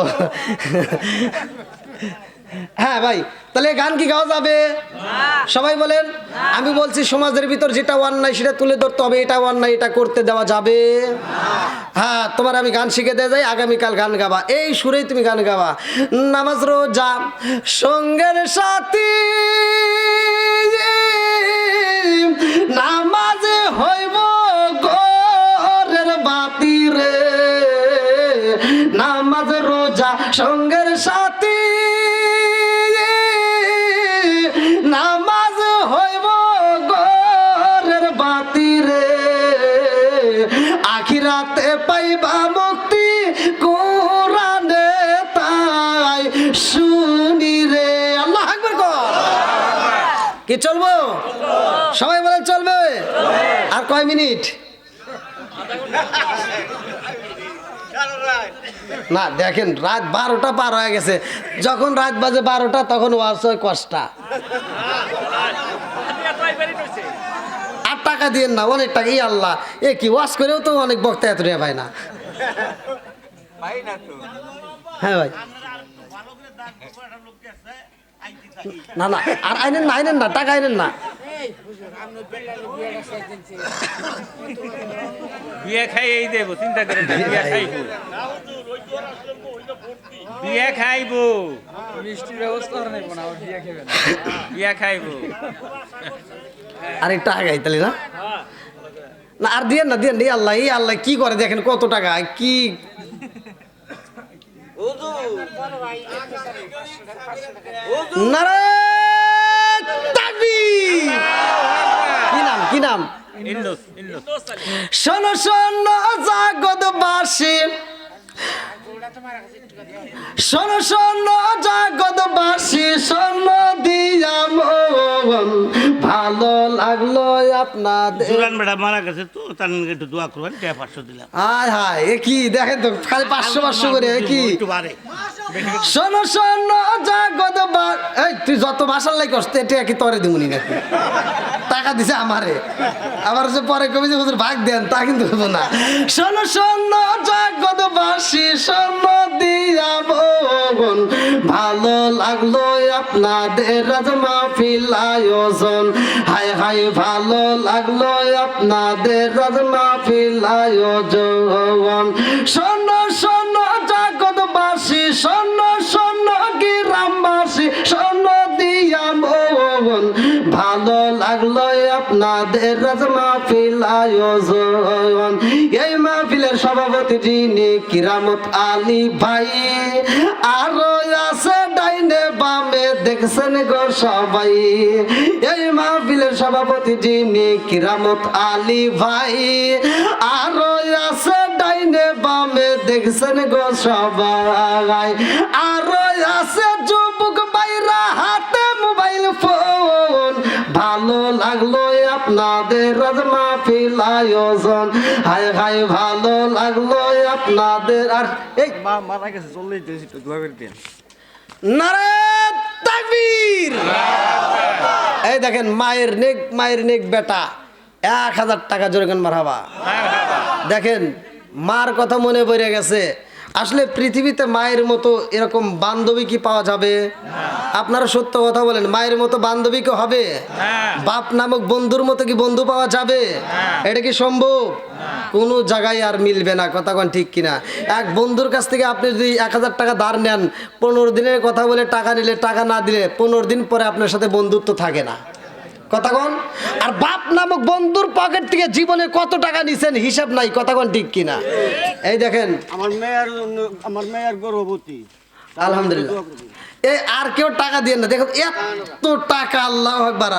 হ্যাঁ ভাই তাহলে গান কি গাওয়া যাবে সবাই বলেন আমি বলছি সমাজের ভিতর যেটা অন্যায় সেটা তুলে ধরতে হবে এটা অন্যায় এটা করতে দেওয়া যাবে হ্যাঁ তোমার আমি গান শিখে দিয়ে যাই আগামীকাল গান গাবা এই সুরেই তুমি গান গাবা নামাজ রোজা সঙ্গের সাথী নামাজে হইব ঘরের বাতি রে নামাজ রোজা সঙ্গের সাথী নামাজ হইব ঘরের বাতি রে আখিরাতে পাইবা মুক্তি কোরআনে তাই শুনি রে আল্লাহু আকবার কর কি চলবো সবাই বলেন চলবে আর কয় মিনিট না দেখেন রাত 12টা পার হয়ে গেছে যখন রাত বাজে 12টা তখন ওয়াজ হয় কষ্টা আর টাকা দিয়ে না অনেক টাকা ই আল্লাহ এ কি ওয়াজ করেও তো অনেক বক্তা এত রে ভাই না হ্যাঁ ভাই না না আর আইনেন না টাকা আইনেন না বিয়ে খাইয়েই দেব চিন্তা করেন বিয়ে খাইব বিয়ে খাইব মিষ্টির ব্যবস্থা করে নেব না বিয়ে খাইবেন বিয়ে খাইব আরে টাকা আইতালি না না আর দিয়েন না দিয়েন আল্লাহ এই আল্লাহ কি করে দেখেন কত টাকা কি কি নাম শোনো শোনো জাগতবাসী শোনো শোনো জাগতবাসী শোনো দিয়া মন ভালো লাগলো আপনাদের জুরান বেটা মারা গেছে তো তার নিয়ে একটু দোয়া করবেন 500 দিলাম হায় হায় এ কি দেখেন তো খালি 500 করে এ কি একটু বাড়ে শোনো শোনো জাগত এই তুই যত ভাষার লাই করছ এটা কি তরে দিমুনি নাকি টাকা দিছে আমারে আবার যে পরে কবি যে হুজুর ভাগ দেন তা কিন্তু হবো না শোনো শোনো জাগত বাসি শোনো দিয়া মন ভালো লাগলো আপনাদের রাজ মাহফিল আয়োজন হায় হায় ভালো লাগলো আপনাদের রাজ মাহফিল আয়োজন শোনো শোনো জাগতবাসী শোনো শোনো গ্রামবাসী শোনো দিয়া মন ভালো লাগলো আপনাদের রাজ মাহফিল আয়োজন এই মাহফিলের সভাপতি যিনি কিরামত আলী ভাই আরো আছে ডাইনে বামে দেখছেন গো সবাই এই মাহফিলের সভাপতি যিনি কিরামত আলী ভাই আরো আছে ডাইনে বামে দেখছেন গো সবাই আরো আছে যুবক বাইরা হাতে মোবাইল ফোন ভালো লাগলো আপনাদের রাজ মাহফিল আয়োজন হায় হায় ভালো লাগলো আপনাদের আর এই মারা গেছে চললেই একটু দোয়া করে দেন নারে তাকবীর এই দেখেন মায়ের নেক বেটা 1000 টাকা জোরে গান মারহাবা দেখেন মার কথা মনে পড়ে গেছে আসলে পৃথিবীতে মায়ের মতো এরকম বান্ধবী কি পাওয়া যাবে আপনারা সত্য কথা বলেন মায়ের মতো বান্ধবী কি হবে বাপ নামক বন্ধুর মতো কি বন্ধু পাওয়া যাবে এটা কি সম্ভব কোনো জায়গায় আর মিলবে না কথা কোন ঠিক কিনা এক বন্ধুর কাছ থেকে আপনি যদি 1000 টাকা ধার নেন 15 দিনের কথা বলে টাকা নিলে টাকা না দিলে 15 দিন পরে আপনার সাথে বন্ধুত্ব থাকে না কথা কোন আর বাপ নামক বন্ধুর পকেট থেকে জীবনে কত টাকা নিছেন হিসাব নাই কথা কোন ঠিক কিনা এই দেখেন আমার মেয়ের গর্ভবতী আলহামদুলিল্লাহ এই আর কেউ টাকা দিয়ে না দেখুন এত টাকা আল্লাহ আকবার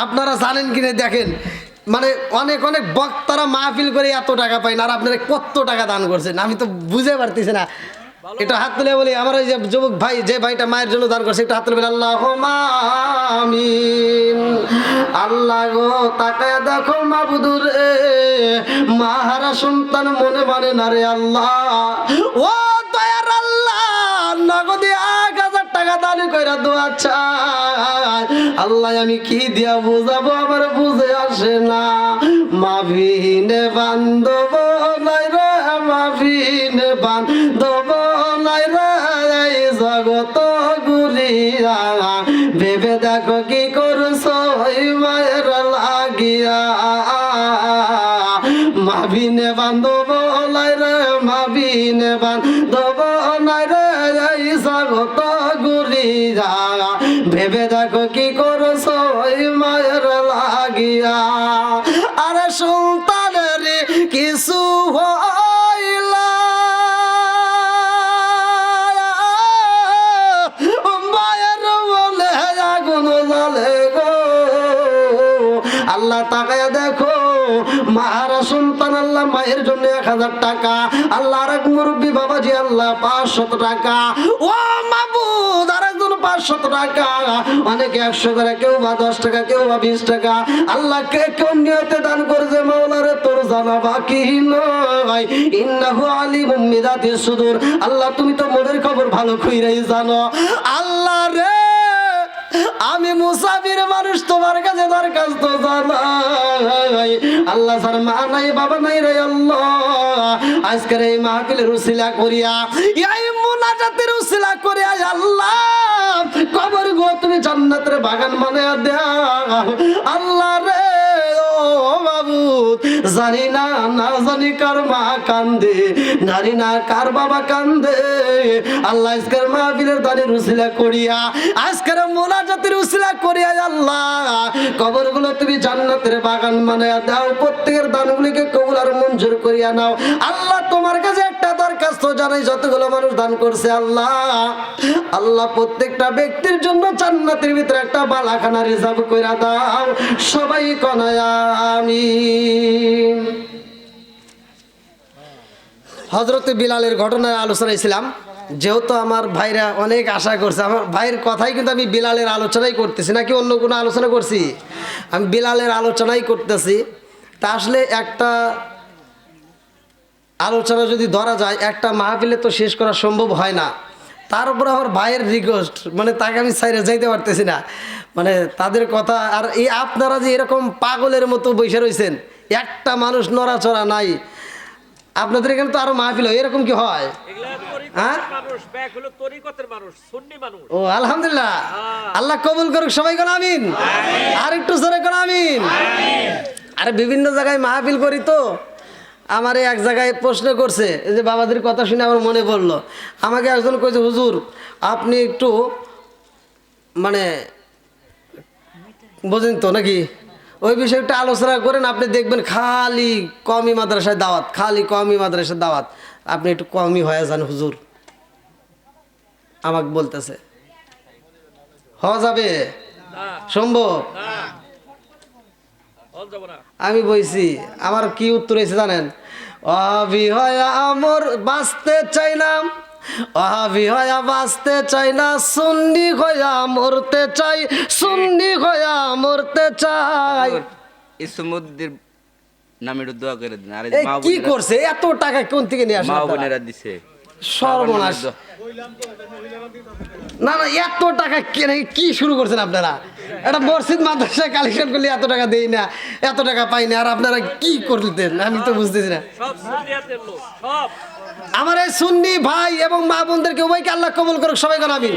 আপনারা জানেন কিনা দেখেন মানে অনেক অনেক বক্তারা মাহফিল করে এত টাকা পায় না আর আপনারা কত টাকা দান করছেন আমি তো বুঝে পারতেছি না এটা হাত তুলে বলি আমার ওই যে যুবক ভাই যে ভাইটা মায়ের জন্য দান করছে একটু হাত তুলে বলি আল্লাহুম্মা আমিন আল্লাহ গো তাকায় দেখো মাবুদুর মাহারা সন্তান মনে মানে না রে আল্লাহ ও দয়ার আল্লাহ নগদে 1000 টাকা দান কইরা দোয়া চাই আল্লাহ আমি কি দিয়া বুঝাবো আমার বুঝে আসে না মাভিনে বান্ধব নাই রে মাভিনে বান্ধব নাই রে জগত গুলিয়া ভেবে দেখো কি করছো ওই মায়ের লাগিয়া মাভিনে বান্ধব নাই রে মাভিনে বান্ধব নাই রে জগত গুলিয়া ভেবে দেখো কি করছো ওই মায়ের লাগিয়া আরে সুলতানের কিছু হইল মায়ের বলে আগুন জ্বলে গো আল্লাহ তাকায়া দেখো মাহারা সন্তান আল্লাহ মায়ের জন্য 1000 টাকা আল্লাহ আর এক মুরব্বী বাবাজি আল্লাহ 500 টাকা ও মাবুদ আর একজন 500 টাকা অনেকে 100 করে কেউ বা 10 টাকা কেউ বা 20 টাকা আল্লাহ কে কোন নিয়তে দান করেছে মাওলারে তোর জানা বাকি নয় ইন্নাহু আলিমুম বিযাতিস সুদূর আল্লাহ তুমি তো মনের খবর ভালো কইরাই জানো আল্লাহ রে আমি মুসাফির মানুষ তোমার কাছে দরখাস্ত জানাই আল্লাহ স্যার মা নাই বাবা নাই রে আল্লাহ আজকের এই মাহফিলের উসিলা করিয়া এই মুনাজাতের উসিলা করিয়া আল্লাহ কবর গো তুমি জান্নাতের বাগান বানায়া দাও আল্লাহ রে ও মাবুদ জানি না না জানি কার মা কান্দে জানি না কার বাবা কান্দে আল্লাহ আজকের মাহফিলের দানের উসিলা করিয়া আজকের মুনাজাতের উসিলা করিয়া আল্লাহ কবরগুলো তুমি জান্নাতের বাগান বানায়া দাও প্রত্যেকের দানগুলিকে কবুল আর মঞ্জুর করিয়া নাও আল্লাহ তোমার কাছে একটা দরখাস্ত জানাই যতগুলো মানুষ দান করছে আল্লাহ আল্লাহ প্রত্যেকটা ব্যক্তির জন্য জান্নাতের ভিতরে একটা বালাখানা রিজার্ভ কইরা দাও সবাই কনায় আমিন হযরত বিলালের ঘটনায় আলোচনায় ছিলাম যেহেতু আমার ভাইরা অনেক আশা করছে, আমার ভাইয়ের কথাই কিন্তু আমি বিলালের আলোচনাই করতেছি, নাকি অন্য কোনো আলোচনা করছি? আমি বিলালের আলোচনাই করতেছি। তা আসলে একটা আলোচনা যদি ধরা যায়, একটা মাহফিলে তো শেষ করা সম্ভব হয় না। তার উপর আমার ভাইয়ের রিকোয়েস্ট, মানে তাকে আমি সাইরে যাইতে পারতেছি না, মানে তাদের কথা। আর এই আপনারা যে এরকম পাগলের মতো বসে রয়েছেন, একটা মানুষ নড়াচড়া নাই, আপনাদের এখানে তো আরো মাহফিল হয়, এরকম কি হয়? হ্যাঁ, ও আলহামদুলিল্লাহ, আল্লাহ কবুল করুক, সবাই কোন আমিন। আর একটু জোরে কোন আমিন। আরে বিভিন্ন জায়গায় মাহফিল করি তো, আমার এক জায়গায় প্রশ্ন করছে, এই যে বাবাদের কথা শুনে আমার মনে পড়লো। আমাকে একজন কইছে, হুজুর আপনি একটু মানে বোঝেন তো নাকি, ওই বিষয়ে একটু আলোচনা করেন, আপনি দেখবেন খালি কওমি মাদ্রাসায় দাওয়াত, খালি কওমি মাদ্রাসায় দাওয়াত, আপনি একটু কওমি হয়ে যান হুজুর। আমাকে বলতেছে হওয়া যাবে, সম্ভব? আমি বলছি, আমার কি উত্তর হয়েছে জানেন? অহাবি হয়া আমর বাঁচতে চাই না, অহাবি হয়া বাঁচতে চাই না, সুন্নি হয়া মরতে চাই, সুন্নি হয়া মরতে চাই। ইসমুদ্দির নামে একটু দোয়া করে দিন। আর এই কি করছে? এত টাকা কোন থেকে নিয়ে আসে? মা বোনেরা দিছে। সর্বনাশ। না না, এত টাকা কেন, কি শুরু করছেন আপনারা? এটা মসজিদ মাদ্রাসায় কালেকশন করলে এত টাকা দেই না, এত টাকা পাই না, আর আপনারা কি করতেন আমি তো বুঝতেছি না। আমার এই সুন্নি ভাই এবং মা বোনদেরকে উভয়কে আল্লাহ কবুল করুক, সবাই কোন আমিন।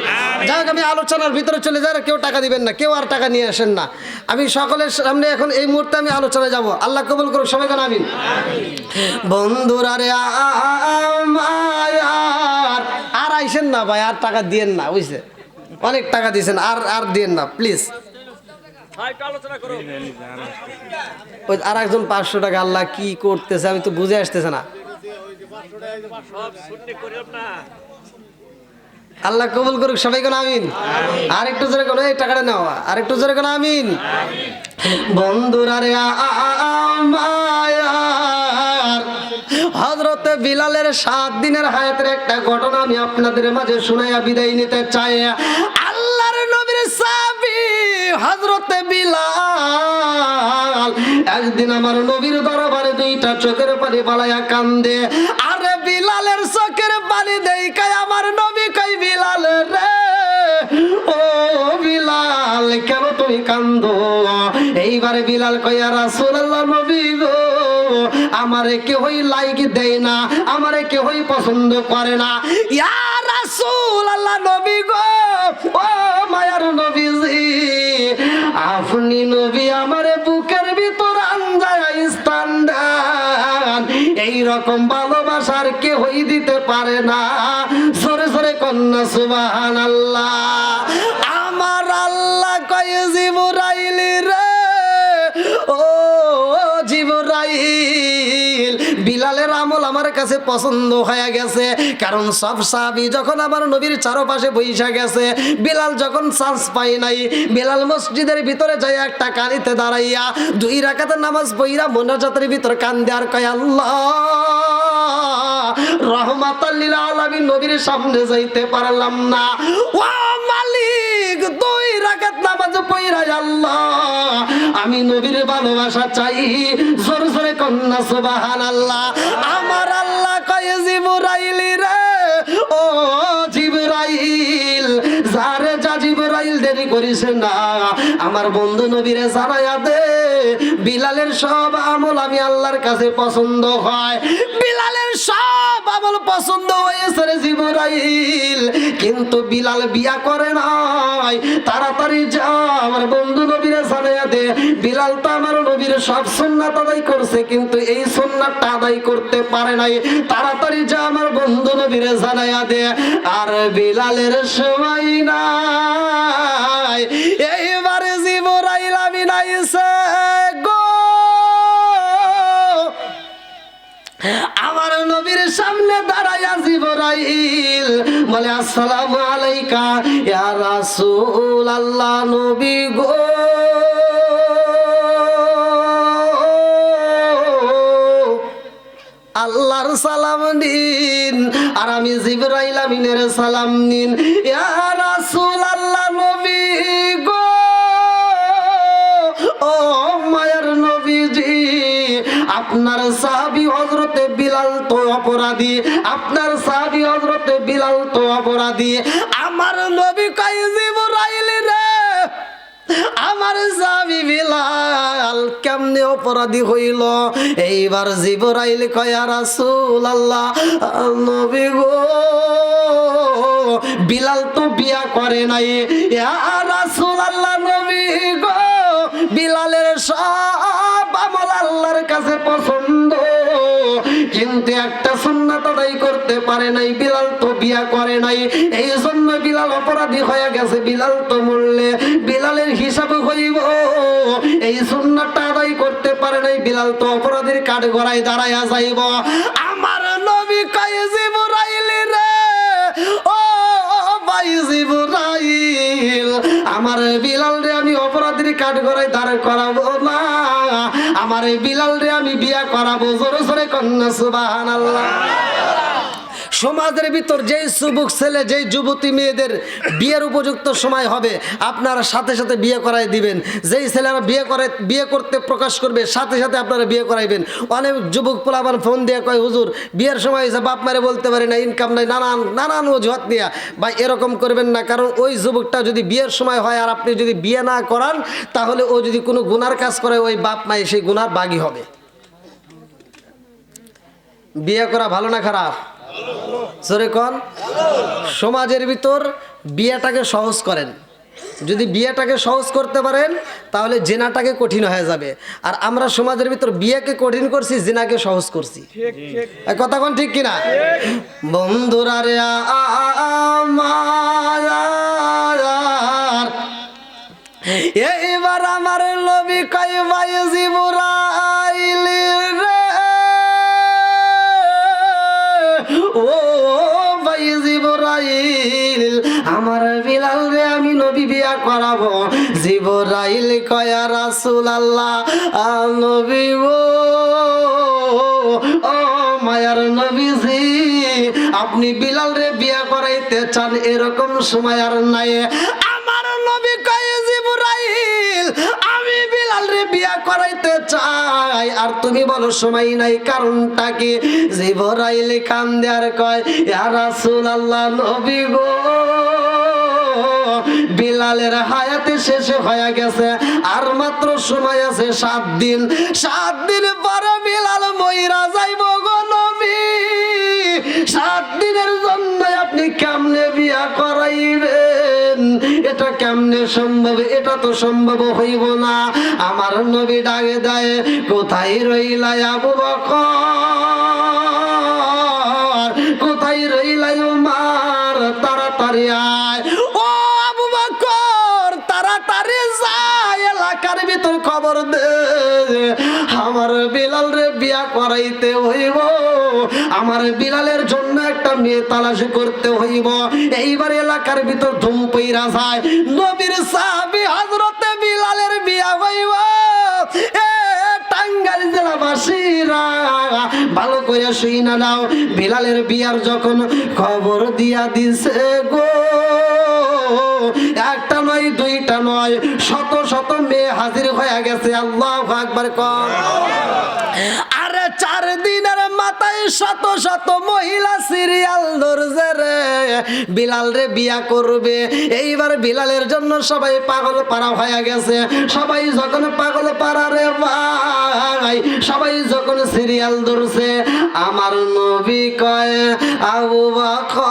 যাই হোক, আমি আলোচনার ভিতরে চলে যাই, কেউ টাকা দিবেন না, কেউ আর টাকা নিয়ে আসেন না। আমি সকলের সামনে এখন এই মুহূর্তে আমি আলোচনায় যাব, আল্লাহ কবুল করুক, সবাই কোন আমিন। বন্ধুরা রে আর আইসেন না ভাই, আর টাকা দিয়েন না, বুঝছে? অনেক টাকা দিয়েছেন, আর আর দিয়েন না প্লিজ। ওই আর একজন 500 টাকা, আল্লাহ কি করতেছে আমি তো বুঝে আসতেছে না। আল্লাহ কবুল করুক, সবাই কোন আমিন। আর একটু জোরে কোন, এই টাকাটা নাও, আর একটু জোরে কোন আমিন। বন্ধুরা রে হযরতে বিলালের 7 দিনের হায়াতের একটা ঘটনা আমি আপনাদের মাঝে শুনাইয়া বিদায় নিতে চাই। আল্লাহর নবীর সাহাবী হযরতে বিলাল একদিন আমার নবীর দরবারে 2টা চোখের পানি বালায়া কান্দে। আরে বিলালের চোখের পানি দেখাই আমার নবী কই, বিলাল রে ও বিলাল কেন তুমি কান্দো? এইবারে বিলাল কই, ইয়া রাসূলুল্লাহ, নবী গো আমারে কেউই লাইক দেয় না, আমারে কেউই পছন্দ করে না। ইয়া রাসূলুল্লাহ, নবী গো ও মায়ার নবীজি, আপনি নবী আমারে বুকের ভিতর আনজায় স্থান দেন, এইরকম ভালোবাসার কেউই দিতে পারে না। জোরে জোরে কন্যা সুবহানাল্লাহ। আমার আল্লাহ কয়, জিবরাইল রে ও জিবরাইল, বিলালের আমল আমার কাছে পছন্দ হয়ে গেছে, কারণ সব সাহাবী যখন আমার নবীর চারপাশে বইসা গেছে, বিলাল যখন চান্স পাই নাই, বিলাল মসজিদের ভিতরে যাই একটা কানিতে দাঁড়াইয়া 2 রাকাতের নামাজ পড়িয়া মোনাজাতের ভিতর কান্দে আর কয়, আল্লাহ রহমাতাল লিল আলামিন, নবীর সামনে যাইতে পারলাম না, ও মালিক 2 রাকাত নামাজ পড়িয়া আল্লাহ আমি নবীর ভালোবাসা চাই। জোরে জোরে কন্যা সুবহানাল্লাহ। আমার আল্লাহ কয়, জিবরাইল রে ও জিবরাইল, যারে যা জিবরাইল, দেরি করিস না, আমার বন্ধু নবীরে জানাইয়া দে বিলালের সব আমল আমি আল্লাহর কাছে পছন্দ হয়। বিলালের সব আমল পছন্দ হয়েছে রে জিবরাইল, কিন্তু বিলাল বিয়া করে নাই। তাড়াতাড়ি যা আমার বন্ধু নবীরে জানাইয়া দে, বিলাল তো আমার নবীর সব সুন্নাত আদায় করছে, কিন্তু এই সুন্নাতটা আদায় করতে পারে নাই। তাড়াতাড়ি যা আমার বন্ধু নবীরে জানাইয়া দে। আর বিলালের সময় নাই, এইবারে জিবরাইল আমিন আইছে গো, আমার নবীর সামনে দাঁড়ায়া জিবরাইল বলে, আসসালামু আলাইকা ইয়া রাসূলুল্লাহ, নবী গো আল্লাহর সালাম দিন, আর আমি জিবরাইল আমিনের সালাম নিন। ইয়া রাসূলুল্লাহ নবী গো, ও মায়ার নবীজি, আপনার সাহাবী হযরতে বিলাল তো অপরাধী, আপনার সাহাবী হযরতে বিলাল তো অপরাধী। আমার নবী কয় জিবরাইল রে, আমার সাহাবী বিলাল কেমনে অপরাধী হইল? এইবার জিবরাইল কয় ইয়া রাসূলুল্লাহ নবী গো, বিলাল তো বিয়া করে নাই। ইয়া রাসূলুল্লাহ নবী গো, বিলালের সব আমল আল্লাহর কাছে পছন্দ, কিন্তু একটা সুন্নাত আদায় করতে পারে নাই, বিলাল তো বিয়া করে নাই, এই জন্য বিলাল অপরাধী হয়ে গেছে। বিলাল তো মরলে বিলালের হিসাব হইব, এই সুন্নাতটা আদায় করতে পারে নাই, বিলাল তো অপরাধীর কাঠগড়ায় দাঁড়াইয়া যাইব। আমার নবী কয় জিবরাইল রে, ও ভাই জিবরাইল, আমার বিলাল রে আমি অপরাধীর কাঠগড়ায় দাঁড় করাবো না, আমার এই বিলাল রে আমি বিয়া করাবো। জোরে জোরে কন্যা সুবহানাল্লাহ। সমাজের ভিতর যেই যুবক ছেলে, যেই যুবতী মেয়েদের বিয়ের উপযুক্ত সময় হবে, আপনারা সাথে সাথে বিয়ে করাই দিবেন। যেই ছেলেরা বিয়ে করতে প্রকাশ করবে, সাথে সাথে আপনারা বিয়ে করাইবেন। অনেক যুবক পোলাপান ফোন দিয়ে কয় হুজুর বিয়ের সময় হয়েছে, বাপ মারে বলতে পারি না, ইনকাম নাই, নানান অজুহাত নিয়ে। ভাই এরকম করবেন না, কারণ ওই যুবকটা যদি বিয়ের সময় হয় আর আপনি যদি বিয়ে না করান, তাহলে ও যদি কোনো গুনার কাজ করে, ওই বাপ মায়ে সেই গুনার বাগী হবে। বিয়ে করা ভালো না খারাপ? জোরে কোন। সমাজের ভিতর বিয়েটাকে সহজ করেন। যদি বিয়েটাকে সহজ করতে পারেন তাহলে জিনাটাকে কঠিন হয়ে যাবে। আর আমরা সমাজের ভিতর বিয়েকে কঠিন করছি, জিনাকে সহজ করছি। কথা কোন ঠিক কিনা? বন্ধুরা রে আমার, এইবার আমার নবী কয় ভাই জিবরাইল রে, ও ভাই জিবরাইল, আমার বিলাল রে আমি নবী বিয়া করাবো। জিবরাইল কয় ইয়া রাসূলুল্লাহ নবী গো, ও মায়ার নবীজি, আপনি বিলাল রে বিয়া করাইতে চান, এরকম সময় আর নাই। আমার নবী কয় জিবরাইল, আমি বিলাল রে বিয়া করাইতে চাই, আর তুমি বলো সময় নাই, কারণটা কি? জিবরাইল কান্দে আর কয় ইয়া রাসূলুল্লাহ নবী গো, বিলালের হায়াতে শেষে হয়ে গেছে, আর মাত্র সময় আছে 7 দিন। 7 দিন পরে বিলাল মইরা যাইব গো নবী। 7 দিনের জন্য আপনি কেমনে বিয়া করাইবেন? এটা কেমনে সম্ভব? এটা তো সম্ভব হইব না। আমার নবী ডাকে দেয়, কোথায় রইলা আবু বকর, কোথায় রইলা উমর, তাড়াতাড়ি আয়। ও আবু বকর, তাড়াতাড়ি যায়, এলাকার ভিতর খবর দে, আমার বিলাল রে বিয়া করাইতে হইব, আমার বিলালের জন্য একটা মেয়ে তালাশ করতে হইব। এইবার এলাকার ভিতর ধুম পইরা যায়, নবীর সাহাবী হযরতে বিলালের বিয়া হইব। এ টাঙ্গাইল জেলাবাসীরা ভালো করে শুইনা নাও, বিলালের বিয়ার যখন খবর দিয়া দিছে গো, একটা নয়, দুইটা নয়, শত শত মেয়ে হাজির হয়ে গেছে। আল্লাহু আকবার কর। আরে 4 দিনের মাথায় শত শত মহিলা সিরিয়াল ধরছে রে, বিলাল রে বিয়া করবে। এইবার বিলালের জন্য সবাই পাগল পারা হয়ে গেছে। সবাই যখন পাগল পারা রে ভাই, সবাই যখন সিরিয়াল ধরছে, আমার নবী কয় আবু বকর,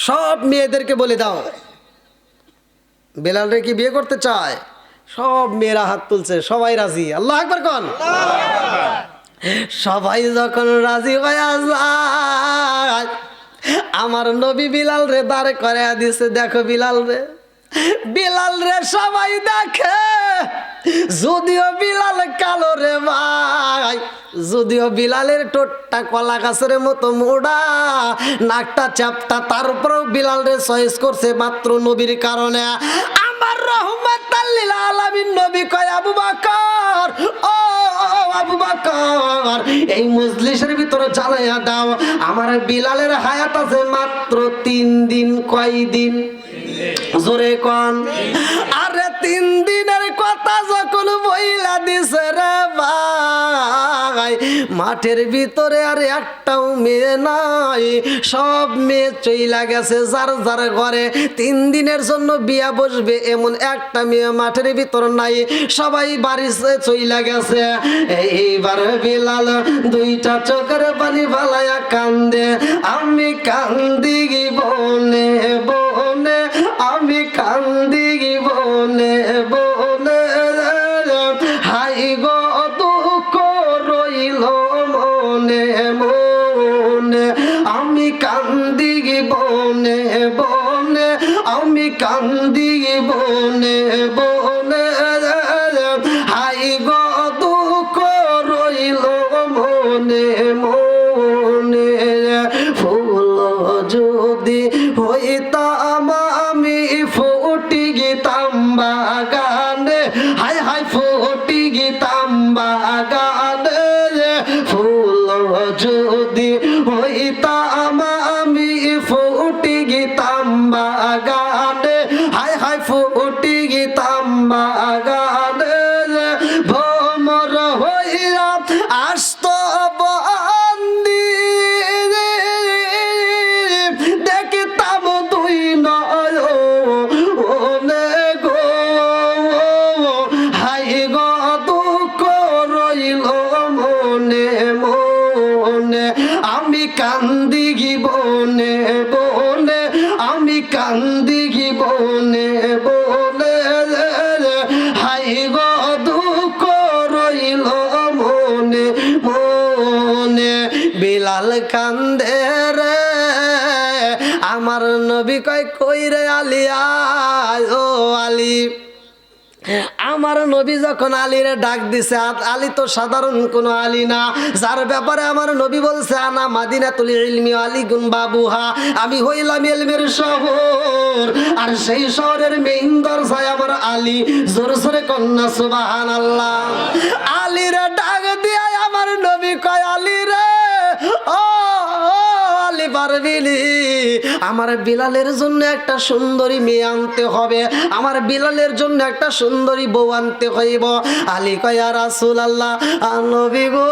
সব মেয়েদেরকে বলে দাও বিলাল রে কি বিয়ে করতে চায়। সব মেয়েরা হাত তুলছে, সবাই রাজি। আল্লাহু আকবার কোন। সবাই যখন রাজি হয়ে যায়, আমার নবী বিলাল রে দাঁড় করে দিছে। দেখো বিলাল রে, বিলাল রে সবাই দেখে, যদিও বিলাল কালো রে ভাই, যদিও বিলালের ঠোঁটটা কলা গাছের মতো মোড়া, নাকটা চ্যাপটা, তারপরেও বিলাল রে চয়েস করছে মাত্র নবীর কারণে। আমার রহমাতাল লিল আলামিন নবী কয় আবু বকর, ও আবু বকর, এই মজলিসের ভিতরে জ্বালাইয়া দাও। আমার বিলালের হায়াত আছে মাত্র 3 দিন। কয় দিন? জোরে কোন। আরে 3 দিনের কথা যখন বইলা দিছে রে ভাই, মাঠের ভিতরে আর একটাও মেয়ে নাই, সব মেয়ে চইলা গেছে যার যার ঘরে। 3 দিনের জন্য বিয়া বসবে এমন একটা মেয়ে মাঠের ভিতর নাই, সবাই বাড়িতে চইলা গেছে। এইবার বিলাল 2টা চোখের পানি ফালাইয়া কান্দে, আমি কান্দি বনে বনে, আমি কান্দি বনে বনে, হাই গো দুঃখ রইল মনে মনে, আমি কান্দি বনে বনে, আমি কান্দি বনে বনে, হাই গো দুঃখ রইল মনে মনে। ফুল যদি হইতাম আমি ফুটি গীতাম বাগানে, হাই হাই ফুটি গীতাম বাগানে, ফুল যদি হইতাম আমি ফুটি গীতাম বাগানে, হাই হাই ফুটি গীতাম বাগানে, ভ্রমর হইয়া আসত বন্দি, দেখতাম 2 নয়নে গো, হাই গো দুঃখ রইল মনে মনে, আমি কান্দি বনে বনে, আমি কান্দি বনে বনে, হাই গো দুঃখ রইল মনে মনে। বিলাল কান্দে রে, আমার নবী কয় কই রে আলী আয়, ও আলী। আমার নবী যখন আলীরে ডাক দিছে, আলী তো সাধারণ কোনো আলী না, যার ব্যাপারে আমার নবী বলছে আনা মাদিনাতুল ইলমি আলীগুন বাবুহা, আমি হইলাম ইলমের শহর, আর সেই শহরের মেইন দরজায় আমার আলী। জোরে জোরে কন্যা সুবহানাল্লাহ। আলীরে ডাক দিয়া আমার নবী কয় আলী রে, ও আলী পারবিনি, আমার বিলালের জন্য একটা সুন্দরী মেয়ে আনতে হবে, আমার বিলালের জন্য একটা সুন্দরী বউ আনতে হইব। আলী কয় ইয়া রাসূলুল্লাহ, নবী গো,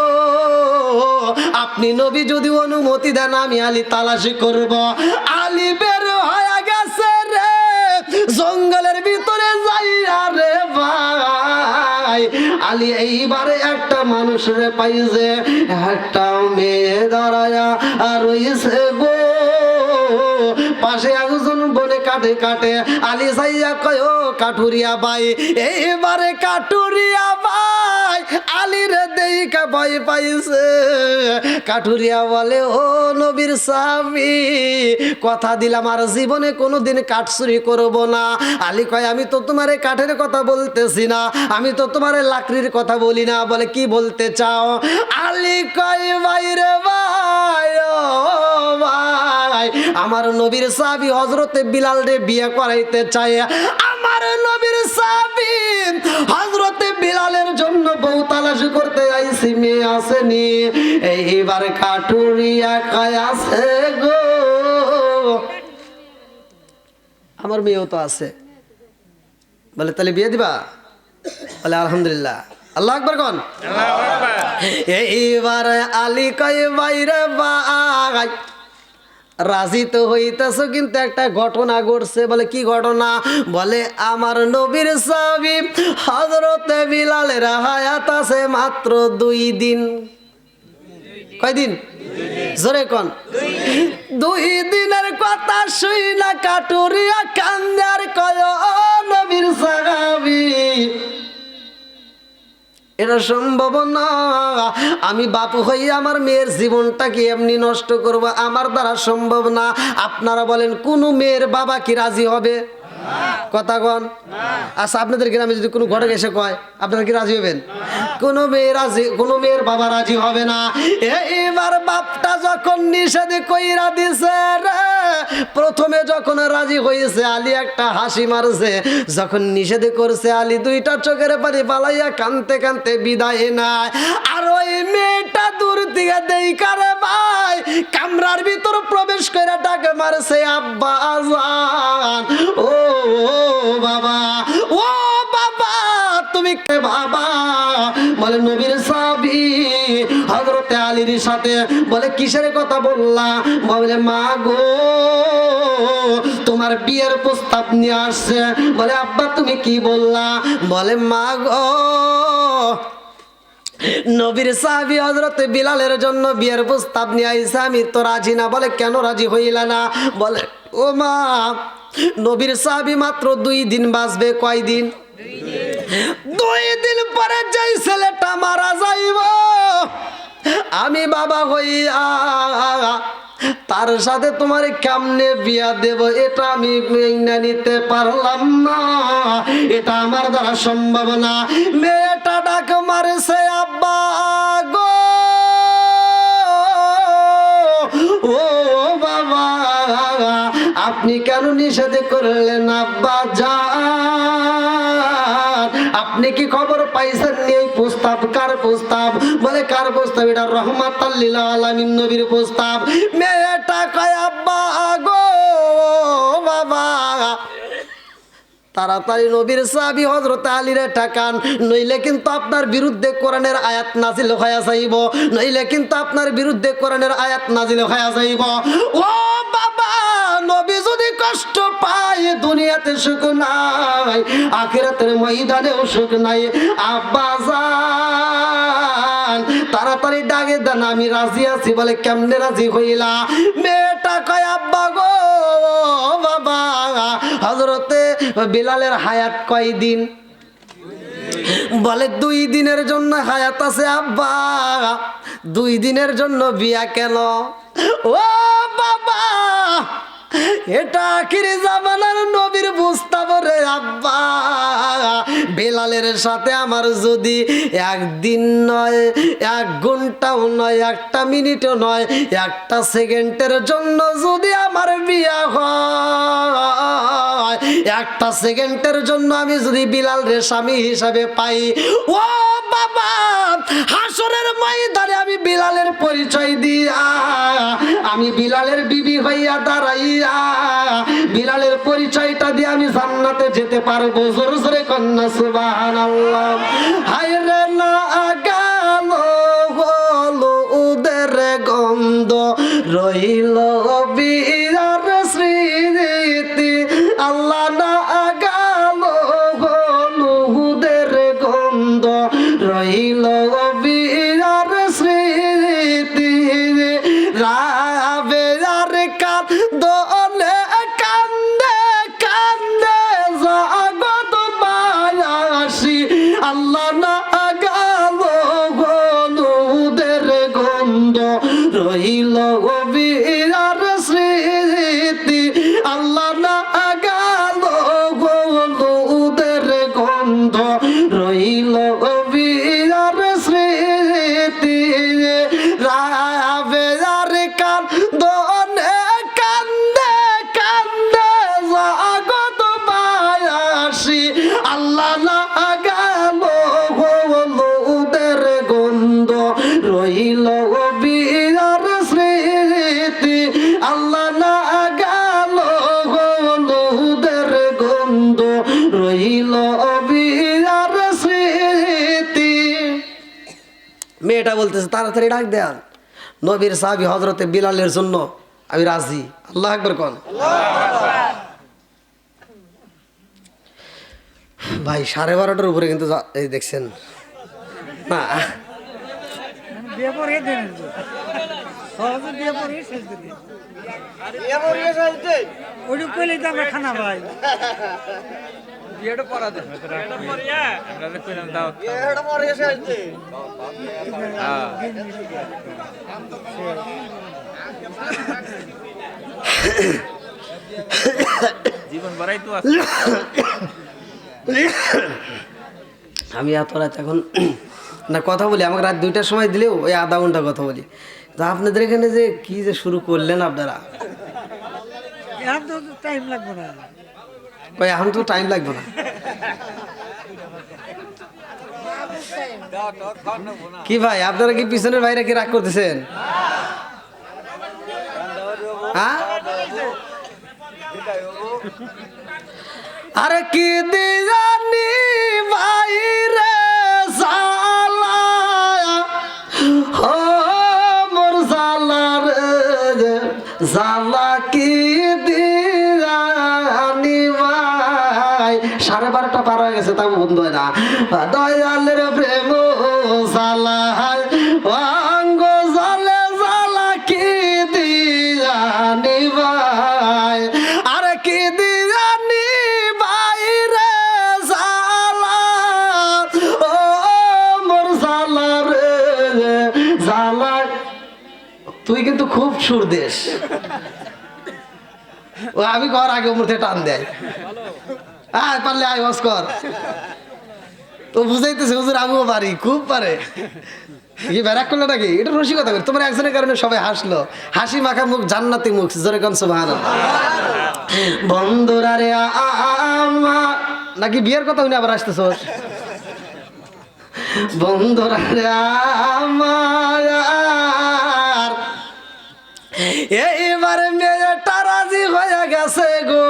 আপনি নবী যদি অনুমতি দেন আমি আলী তালাশি করব। আলী বের হয়ে গেছে রে জঙ্গলের ভিতরে যাইয়া রে ভাই। আলী এইবারে একটা মানুষের পাইছে, একটা মেয়ে দাঁড়ায়া আর রইছে গো, পাশে একজন বনে কাটে কাটে। আলী যাইয়া কয় ও কাঠুরিয়া ভাই, এইবারে কাঠুরিয়া ভাই আলীর দেইকা ভয় পাইছে। কাঠুরিয়া বলে ও নবীর সাহাবী, কথা দিলাম আর জীবনে কোনোদিন কাঠ চুরি করব না। আলী কয় আমি তো তোমারে কাঠের কথা বলতেছি না, আমি তো তোমারে লাকড়ির কথা বলি না। বলে কি বলতে চাও? আলী কয় ভাই রে ভাই, ও ভাই, আমার নবীর সাহাবী হযরতে বিলাল রে বিয়ে করাইতে চায়। আমার নবীর সাহাবী হযরতে বিলালের জন্য বউ তালাশ করতে আইছি, মেয়ে আসেনি। এইবার কাঠুরিয়া কয় আছে গো, আমার মেয়েও তো আছে। বলে তাহলে বিয়ে দিবা? বলে আলহামদুলিল্লাহ। আল্লাহু আকবার কোন। এইবার আলী কয় বাইরে ভাই রাজি তো হইতেছ, কিন্তু একটা ঘটনা ঘটছে। বলে কি ঘটনা? বলে আমার নবীর সাহাবী হযরতে বিলালের হায়াত আছে মাত্র 2 দিন। কয়দিন? জোরে কোন। 2 দিনের কথা শুই না কাটুরিয়া কান্দে আর কয় ও নবীর সাহাবী, এটা সম্ভব না, আমি বাপু হইয়া আমার মেয়ের জীবনটাকে এমনি নষ্ট করব, আমার দ্বারা সম্ভব না। আপনারা বলেন কোন মেয়ের বাবা কি রাজি হবে? কথা কন। আচ্ছা আপনাদের গ্রামে যদি কোনো ঘটক এসে কয় আপনারা কি রাজি হবেন? কোনো মেয়ের বাবা রাজি হবে না। এইবার বাপটা যখন নিষেধ কইরা দিছে রে, প্রথমে যখন রাজি হয়েছে আলী একটা হাসি মারছে, যখন নিষেধ করছে আলী দুইটা চোখের পানি পালাইয়া কানতে কানতে বিদায় নাই। আর ওই মেয়েটা দূর থেকে দেইখা রে ভাই কামরার ভিতর প্রবেশ করে ডাকে মারছে আব্বা আজান, ও বাবা, ও বাবা তুমি কে বাবা? বলে নবীর সাহাবী হযরতে আলীর সাথে। বলে কিসের কথা বললা? বলে মা গো তোমার বিয়ের প্রস্তাব নিয়ে আসছে। বলে আব্বা তুমি কি বললা? বলে মা গো নবীর সাহাবী হযরতে বিলালের জন্য বিয়ের প্রস্তাব নিয়ে আইছে, আমি তো রাজি না। বলে কেন রাজি হইলা না? বলে ও মা নবীর সাহাবী মাত্র 2 দিন বাঁচবে। কয় দিন? 2 দিন পরে যেই ছেলেটা মারা যাইব আমি বাবা হইয়া তার সাথে তোমার কেমনে বিয়া দেব, এটা আমি মেনে নিতে পারলাম না, এটা আমার দ্বারা সম্ভব না। মেয়েটা ডাক মারছে আব্বা গো, ও বাবা আপনি কেন নিষেধ করলেন আব্বা জান? আপনি কি খবর পাইছেন এই প্রস্তাব কার প্রস্তাব? বলে কার প্রস্তাব? এটা রহমাতাল লিল আলামিন নবীর প্রস্তাব। মেয়েটা কয় আব্বা গো বাবা তাড়াতাড়ি নবীর সাহাবী হযরত আলীর টাকান, নইলে কিন্তু আপনার বিরুদ্ধে কোরআনের আয়াত নাজিল হয়ে যাইব, নইলে কিন্তু আপনার বিরুদ্ধে কোরআনের আয়াত নাজিল হয়ে যাইব। ও বাবা নবী যদি কষ্ট পায় দুনিয়াতে সুখ নাই, আখিরাতের ময়দানেও সুখ নাই। আব্বা জান তাড়াতাড়ি ডাকে দেন আমি রাজি আছি। বলে কেমনে রাজি হইলা? মেয়েটা কয় আব্বা গো বাবা হযরতে বিলালের হায়াত কয় দিন? বলে 2 দিনের জন্য হায়াত আছে আব্বা। 2 দিনের জন্য বিয়া কেন? ও বাবা এটা আখিরি জামানার নবীর প্রস্তাব রে আব্বা। বেলালের সাথে আমার যদি 1 দিন নয়, 1 ঘন্টাও নয়, 1টা মিনিটও নয়, 1টা সেকেন্ডের জন্য যদি আমার বিয়া হয়, 1টা সেকেন্ডের জন্য আমি যদি বিলাল রে স্বামী হিসাবে পাই, ও বাবা হাসরের ময়দানে আমি বিলালের পরিচয় দিয়া আমি বিলালের বিবি হইয়া দাঁড়াইয়া বিলালের পরিচয়টা দিয়ে আমি জান্নাতে যেতে পারবো। জোরে জোরে কন্যা সুবহানাল্লাহ। হায়রে না গেল হলো ওদের গন্ধ, রইল বিয়ার স্মৃতি। আল্লাহ না গেল হলো ওদের গন্ধ, রইল বিয়ার স্মৃতি। রাবে আর কান্দলে কান্দে কান্দে জগৎ বায়াসী। আল্লাহ না গেল হলুদের গন্ধ, রইল বিয়ার স্মৃতি। আল্লাহ না গেল হলুদের গন্ধ, রইল বিয়ার স্মৃতি। রাবে আর কান্দলে কান্দে কান্দে জগৎ বায়াসী। আল্লাহ না গেল হলুদের গন্ধ, রইল বিয়ার স্মৃতি। আল্লাহ না গেল হলুদের গন্ধ, রইল বিয়ার স্মৃতি। মেয়েটা বলতেছে তাড়াতাড়ি ডাক দেন নবীর সাহাবী হযরতে বিলালের জন্য আমি রাজি। আল্লাহু আকবার কোন। ভাই 12:30টার উপরে কিন্তু এই দেখছেন না বিয়ে পরে দেন সহজে বিয়ে পরে শেষ দিন ওই কইলে তো আমরা খানা ভাই বিয়েটা পড়া দেন বিয়েটা পড়িয়া আমরা কইলাম দাও বিয়েটা পরে শেষ দিন হ্যাঁ জীবন ভরাই তো আছে। আমি এত রাত এখন না কথা বলি, আমাকে রাত 2টার সময় দিলেও ওই আধা ঘন্টা কথা বলি। তো আপনাদের এখানে যে কি যে শুরু করলেন আপনারা, এখন তো টাইম লাগবে না। ভাই এখন তো টাইম লাগবে না। কি ভাই আপনারা কি পিছনের বাইরে কি রাগ করতেছেন? হ্যাঁ আরে কি দিজানি বাইরে জালা ও মোর জালা রে জালা কি দিজানি ভাই। 12:30 পার হয়ে গেছে তাও বন্ধ হয় না। দয়ালের প্রেম জালা অঙ্গ জালে জালা কি দিজানি ভাই। আরে কি দিজানি বাইরে জালা ও মোর জালা রে জালা। তুই কিন্তু খুব সুর দেশ। ও আমি কর আগে উমর থেকে টান দেয়। আয় পারলে আয় বস কর। তো বুঝাইতেছে হুজুর আমিও পারি, খুব পারে। কি ব্যারাক করলো নাকি? এটা রসিকতা করি। তোমার একজনের কারণে সবাই হাসলো। হাসি মাখা মুখ জান্নাতি মুখ, জোরে কোন সুবহানাল্লাহ। বন্ধুরা রে নাকি বিয়ের কথা উনি আবার আসতেছ? বন্ধুরা রে আমার এইবার মেয়েটা রাজি হয়ে গেছে গো।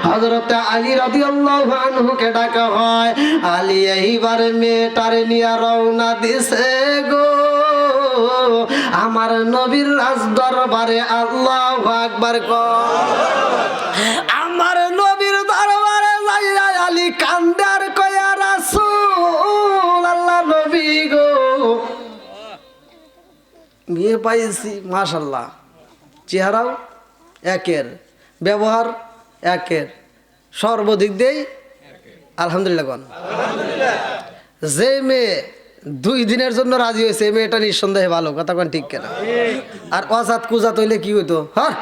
হযরত আলী রাদিয়াল্লাহু আনহুকে ডাকা হয়। আলী এইবার মেয়েটারে নিয়ে রওনা দিছে গো আমার নবীর রাজ দরবারে। আল্লাহু আকবার কর। আমার নবীর দরবারে যাইয়া আলী কান্দার কয়া রাসূল আল্লাহ নবী গো বিয়ে পাইছি, মাশাআল্লাহ, চেহারাও একের, ব্যবহার একের, সর্বদিক দিয়েই আলহামদুলিল্লাহ গণ। যে মেয়ে 2 দিনের জন্য রাজি হয়েছে এই মেয়েটা নিঃসন্দেহে ভালো, কথা কোন ঠিক কেনা? আর অজাত কুজাত হইলে কি হইতো? হ্যাঁ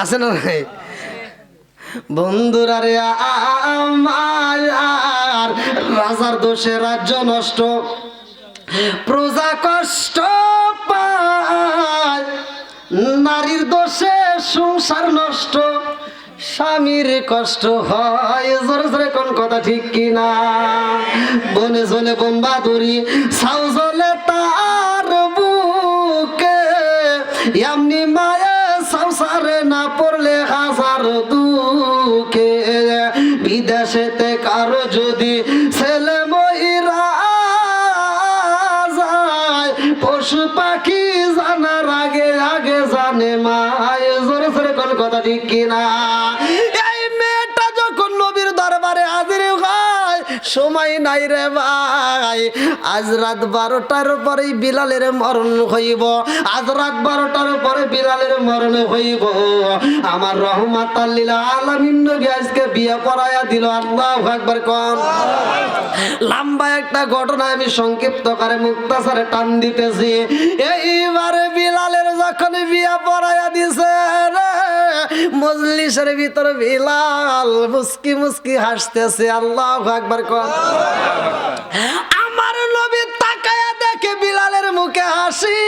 আছে না নাই? বন্ধুরা রে আমার রাজার দোষে রাজ্য নষ্ট, প্রজা কষ্ট পায়, নারীর দোষে সংসার নষ্ট, স্বামীর কষ্ট হয়। জোরে জোরে কোন কথা ঠিক কিনা? বনে জলে বোম বাদুরি ছাউ জলে তার বুকে, এমনি মায়ে সংসারে না পড়লে হাজার দুঃখে। বিদেশেতে কারো যদি ছেলে ময়রা পশু পাখি জানার আগে আগে জানে মায়। জোরে জোরে কোন কথা ঠিক কিনা? এই মেয়েটা যখন নবীর দরবারে হাজির হয়, সময় নাই রে ভাই। আজ রাত 12টার পরে বিলালের মরণ হইব। আজ রাত 12টার পরে বিলালের মরণ হইব। আমার রহমাতাল লিল আলামিন নবী আজকে বিয়ে পড়ায়া দিল। আল্লাহু আকবার কোন। লম্বা একটা ঘটনা আমি সংক্ষিপ্ত করে মুক্তাসারে টান দিতেছি। এইবারে বিলালের যখন বিয়ে পড়ায়া দিছে রে, মজলিসের ভিতর বিলাল মুস্কি মুস্কি হাসতেছে। আল্লাহু আকবার কোন। আমার নবী তাকায়া দেখে বিলালের মুখে হাসি।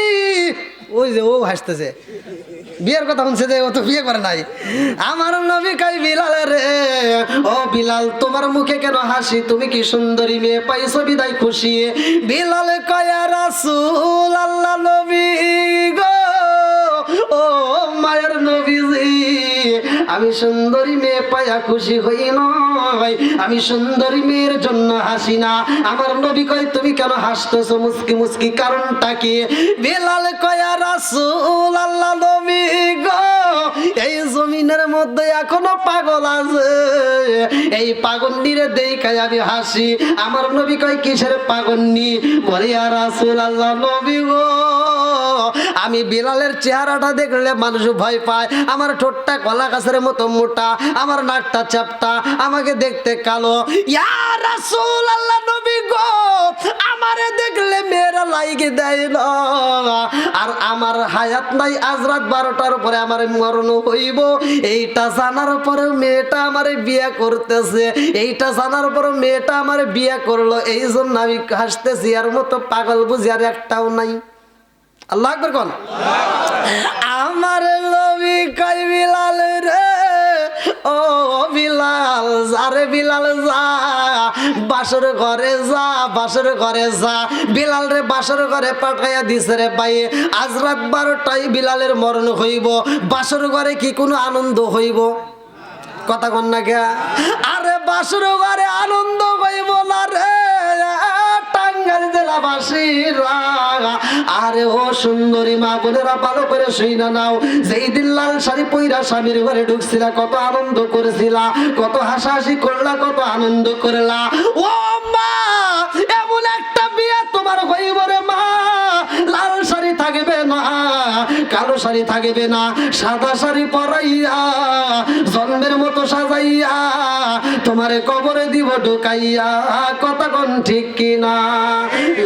ওই যে ও হাসতেছে, বিয়ের কথা শুনছে যে ও তো বিয়ে করে নাই। আমার নবী কই বিলাল রে, ও বিলাল তোমার মুখে কেন হাসি? তুমি কি সুন্দরী মেয়ে পাইছো বিদায় খুশি? বিলাল কয় রাসূল আল্লাহ নবী গো, ও মায়ের নবীজি, আমি সুন্দরী মেয়ে পাইয়া খুশি হই নয়, আমি সুন্দরী মেয়ের জন্য হাসি না। আমার নবী কয় তুমি কেন হাসতেছো মুস্কি মুস্কি, কারণটা কি? বিলাল কয় রাসূল আল্লাহ নবী গো, এই জমিনের মধ্যে এখনো পাগল আছে, এই পাগন্ডিরে দেখাই আমি হাসি। আমার নবী কয় কিসের পাগন্ডি? বলে রাসূল আল্লাহ নবী গো, আমি বিলালের চেহারাটা দেখলে মানুষ ভয় পায়। আমার ঠোঁটটা কলা গাছের মতো মোটা, আমার নাকটা চাপটা, আমাকে দেখতে কালো। ইয়া রাসূলুল্লাহ, নবী গো, আমারে দেখলে মেয়েরা লাইকে দেয় না। আর আমার হায়াত নাই, আজ রাত 12টার পরে আমার মরণ হইব। এইটা জানার পরে মেয়েটা আমারে বিয়ে করতেছে, এইটা জানার পরে মেয়েটা আমারে বিয়ে করলো, এই জন্য আমি হাসতেছি। আর মতো পাগল বুঝি আর একটাও নাই। আল্লাহু আকবার কোন। আমার নবী কই বিলাল রে, ও বিলাল যারে বিলাল যা বাসর ঘরে যা, বাসর ঘরে যা। বিলাল রে বাসর ঘরে পাঠাইয়া দিছে রে ভাই। আজ রাত 12টায় বিলালের মরণ হইব। বাসর ঘরে কি কোনো আনন্দ হইব? কথা কন না কে? আরে বাসর ঘরে আনন্দ হইব না রে টাঙ্গাইল জেলাবাসীরা। আরে ও সুন্দরী মা বোনেরা, ভালো করে শুইনা নাও। যেই দিন লাল শাড়ি পইরা স্বামীর ঘরে ঢুকছিলা, কত আনন্দ করেছিলা, কত হাসাহাসি করলা, কত আনন্দ করলা। ও মা, এমন একটা বিয়ে তোমার হইব রে মা, লাল শাড়ি থাকবে না, কালো শাড়ি থাকবে না, সাদা শাড়ি পরাইয়া জন্মের মতো সাজাইয়া তোমারে কবরে দিব ঢুকাইয়া। কথা কোন ঠিক কিনা?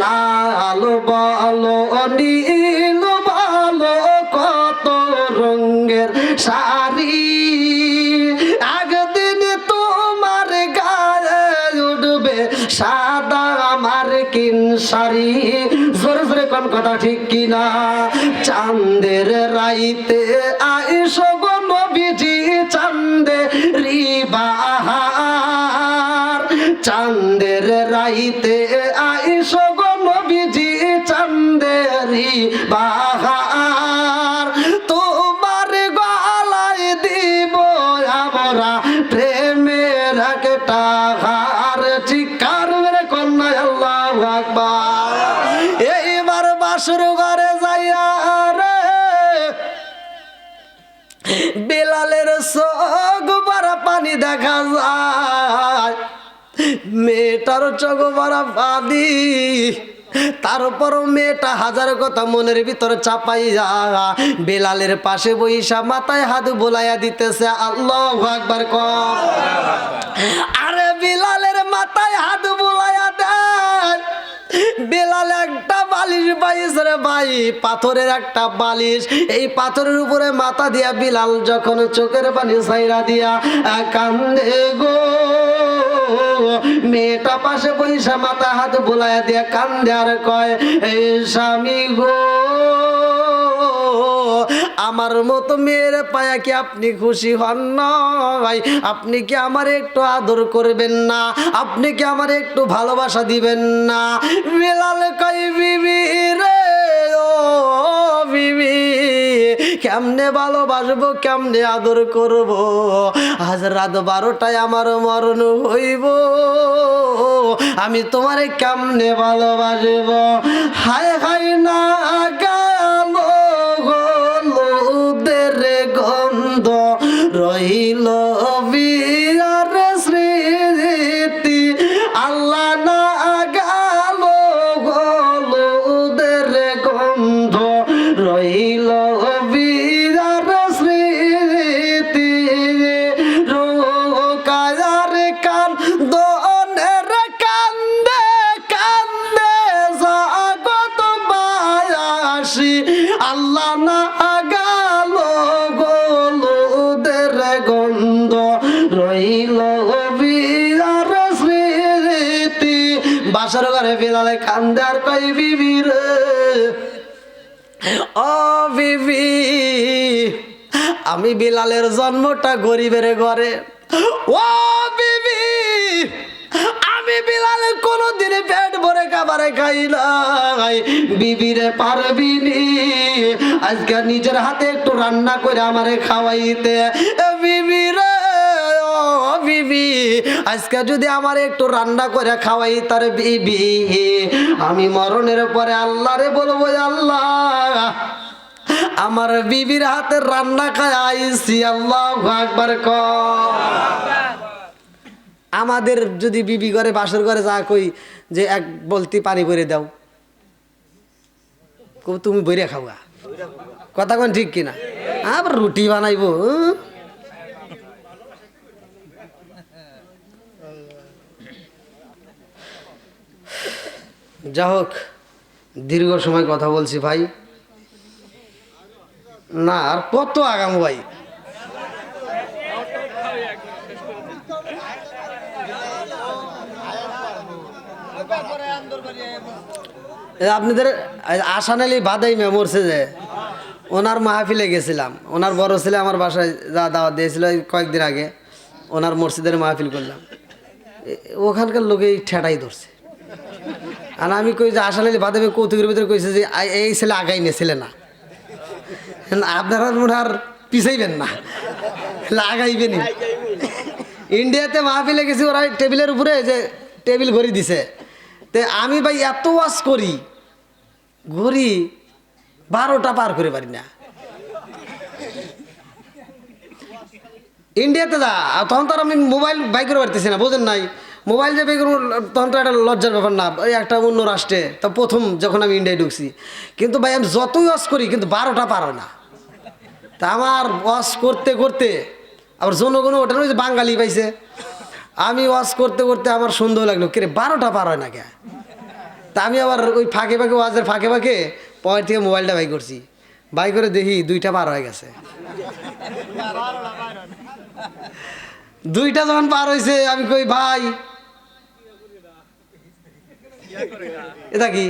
লাল বলো নীল বলো কত রঙের শাড়ি, একদিন তোমার গায়ে উঠবে সাদা আমার কিন শাড়ি। জোরে জোরে কোন কথা ঠিক কিনা? চাঁদের রাইতে আইসো গো নবীজি, চাঁদেরি বাহার। চাঁদের রাইতে আইসো গো নবীজি, চাঁদেরি বাহার। তোমার গলায় দিব আমরা প্রেমের একটা হার। চিৎকার মেরে কন্যা আল্লাহু আকবার। এইবার বাসর ঘরে যাইয়া রে বিলালের চোখ ভরা পানি দেখা যায়, মেয়েটার চোখ ভরা পানি। তারপরও মেয়েটা হাজার কথা মনের ভিতর চাপাইয়া বিলালের পাশে বইসা মাথায় হাত বোলাইয়া দিতেছে। আল্লাহু আকবার কর। আরে বিলালের মাথায় হাত বোলাইয়া দেয়। বিলাল একটা বালিশ পাইছে রে ভাই, পাথরের একটা বালিশ। এই পাথরের উপরে মাথা দিয়া বিলাল যখন চোখের পানি ছাইরা দিয়া কান্দে গো, মেয়েটা পাশে বইসা মাথা হাত বোলাইয়া দিয়া কান্দে আর কয়, এই স্বামী গো, আমার মতো মেয়ের পায়া কি আপনি খুশি হন না? ভাই, আপনি কি আমার একটু আদর করবেন না? আপনি কি আমার একটু ভালোবাসা দিবেন না? বিলাল কই, বিবি রে ও বিবি, কেমনে ভালোবাসবো, কেমনে আদর করব? আজ রাত 12টায় আমার মরণ হইব, আমি তোমারে কেমনে ভালোবাসবো? হায় হায় না গেল হলুদের গন্ধ, রইল বিয়ার স্মৃতি। আল্লাহ না গেল হলুদের গন্ধ, রইল বিয়ার স্মৃতি। রোকায়ার কান দনের কান্দে কান্দে জগৎ বায়াসি। আল্লাহ না গেল হলুদের গন্ধ, রইল বিয়ার স্মৃতি। বাসর ঘরে বিলালে কান্দে আর কই, বিবি রে ও বিবি, আমি বিলালের জন্মটা গরিবের ঘরে। ও বিবি, আমি বিলাল কোনদিন পেট ভরে খাবারে খাই নাই। বিবিরে পারবি নি আজকে নিজের হাতে একটু রান্না করে আমারে খাওয়াইতে? বিবি রে ও বিবি, আজকে যদি আমার একটু রান্না করে খাওয়াই তার বিবি, আমি মরণের পরে আল্লাহরে বলবো, আল্লাহ আমার বিবির হাতের রান্না খায় আইছি। আল্লাহু আকবার কর। আমাদের যদি বিবি ঘরে বাসর ঘরে যা কই যে এক বলতি পানি ভরে দাও, তুমি বইরে খাওয়া, কথা কোন ঠিক কিনা? আবার রুটি বানাইবো। যা হোক, দীর্ঘ সময় কথা বলছি ভাই, না আর কত আগাম ভাই। আপনাদের আসান আলী বাদাই মে মরছে যে, ওনার মাহফিলে গেছিলাম। ওনার বড় ছেলে আমার বাসায় যা দাওয়াত দিয়েছিল কয়েকদিন আগে, ওনার মসজিদের মাহফিল করলাম। ওখানকার লোকে ঠেটাই ধরছে। আর আমি কই যে আসান আলী বাদামে কৌতুকের ভিতরে কইছে যে এই ছেলে আগাই নিয়েছিলে না, আপনারা মনে আর পিছাইবেন না, আগাইবেন। ইন্ডিয়াতে মাহফিলে গেছি, ওরা টেবিলের উপরে যে টেবিল ঘড়ি দিছে, তে আমি ভাই এত ওয়াজ করি, ঘড়ি 12টা পার করে পারি না। ইন্ডিয়াতে যা, তখন তো আর আমি মোবাইল বাই করে পারতেছি না, বোঝেন নাই? মোবাইল যে বাই করবো তখন তো একটা লজ্জার ব্যাপার না, ওই একটা অন্য রাষ্ট্রে। তা প্রথম যখন আমি ইন্ডিয়ায় ঢুকছি, কিন্তু ভাই আমি যতই ওয়াজ করি কিন্তু 12টা পার হয় না। তা আমার ওয়াজ করতে করতে আবার জনগণ ওটা ওই যে বাঙালি পাইছে, আমি ওয়াজ করতে করতে আমার সন্দেহ লাগলো, কে রে 12টা পার হয় না কে? তা আমি আবার ওই ফাঁকে ফাঁকে ওয়াজের ফাঁকে ফাঁকে পয়েন্ট থেকে মোবাইলটা বাই করছি, বাই করে দেখি 2টা পার হয়ে গেছে। 2টা যখন পার হয়েছে আমি কই ভাই এটা কি?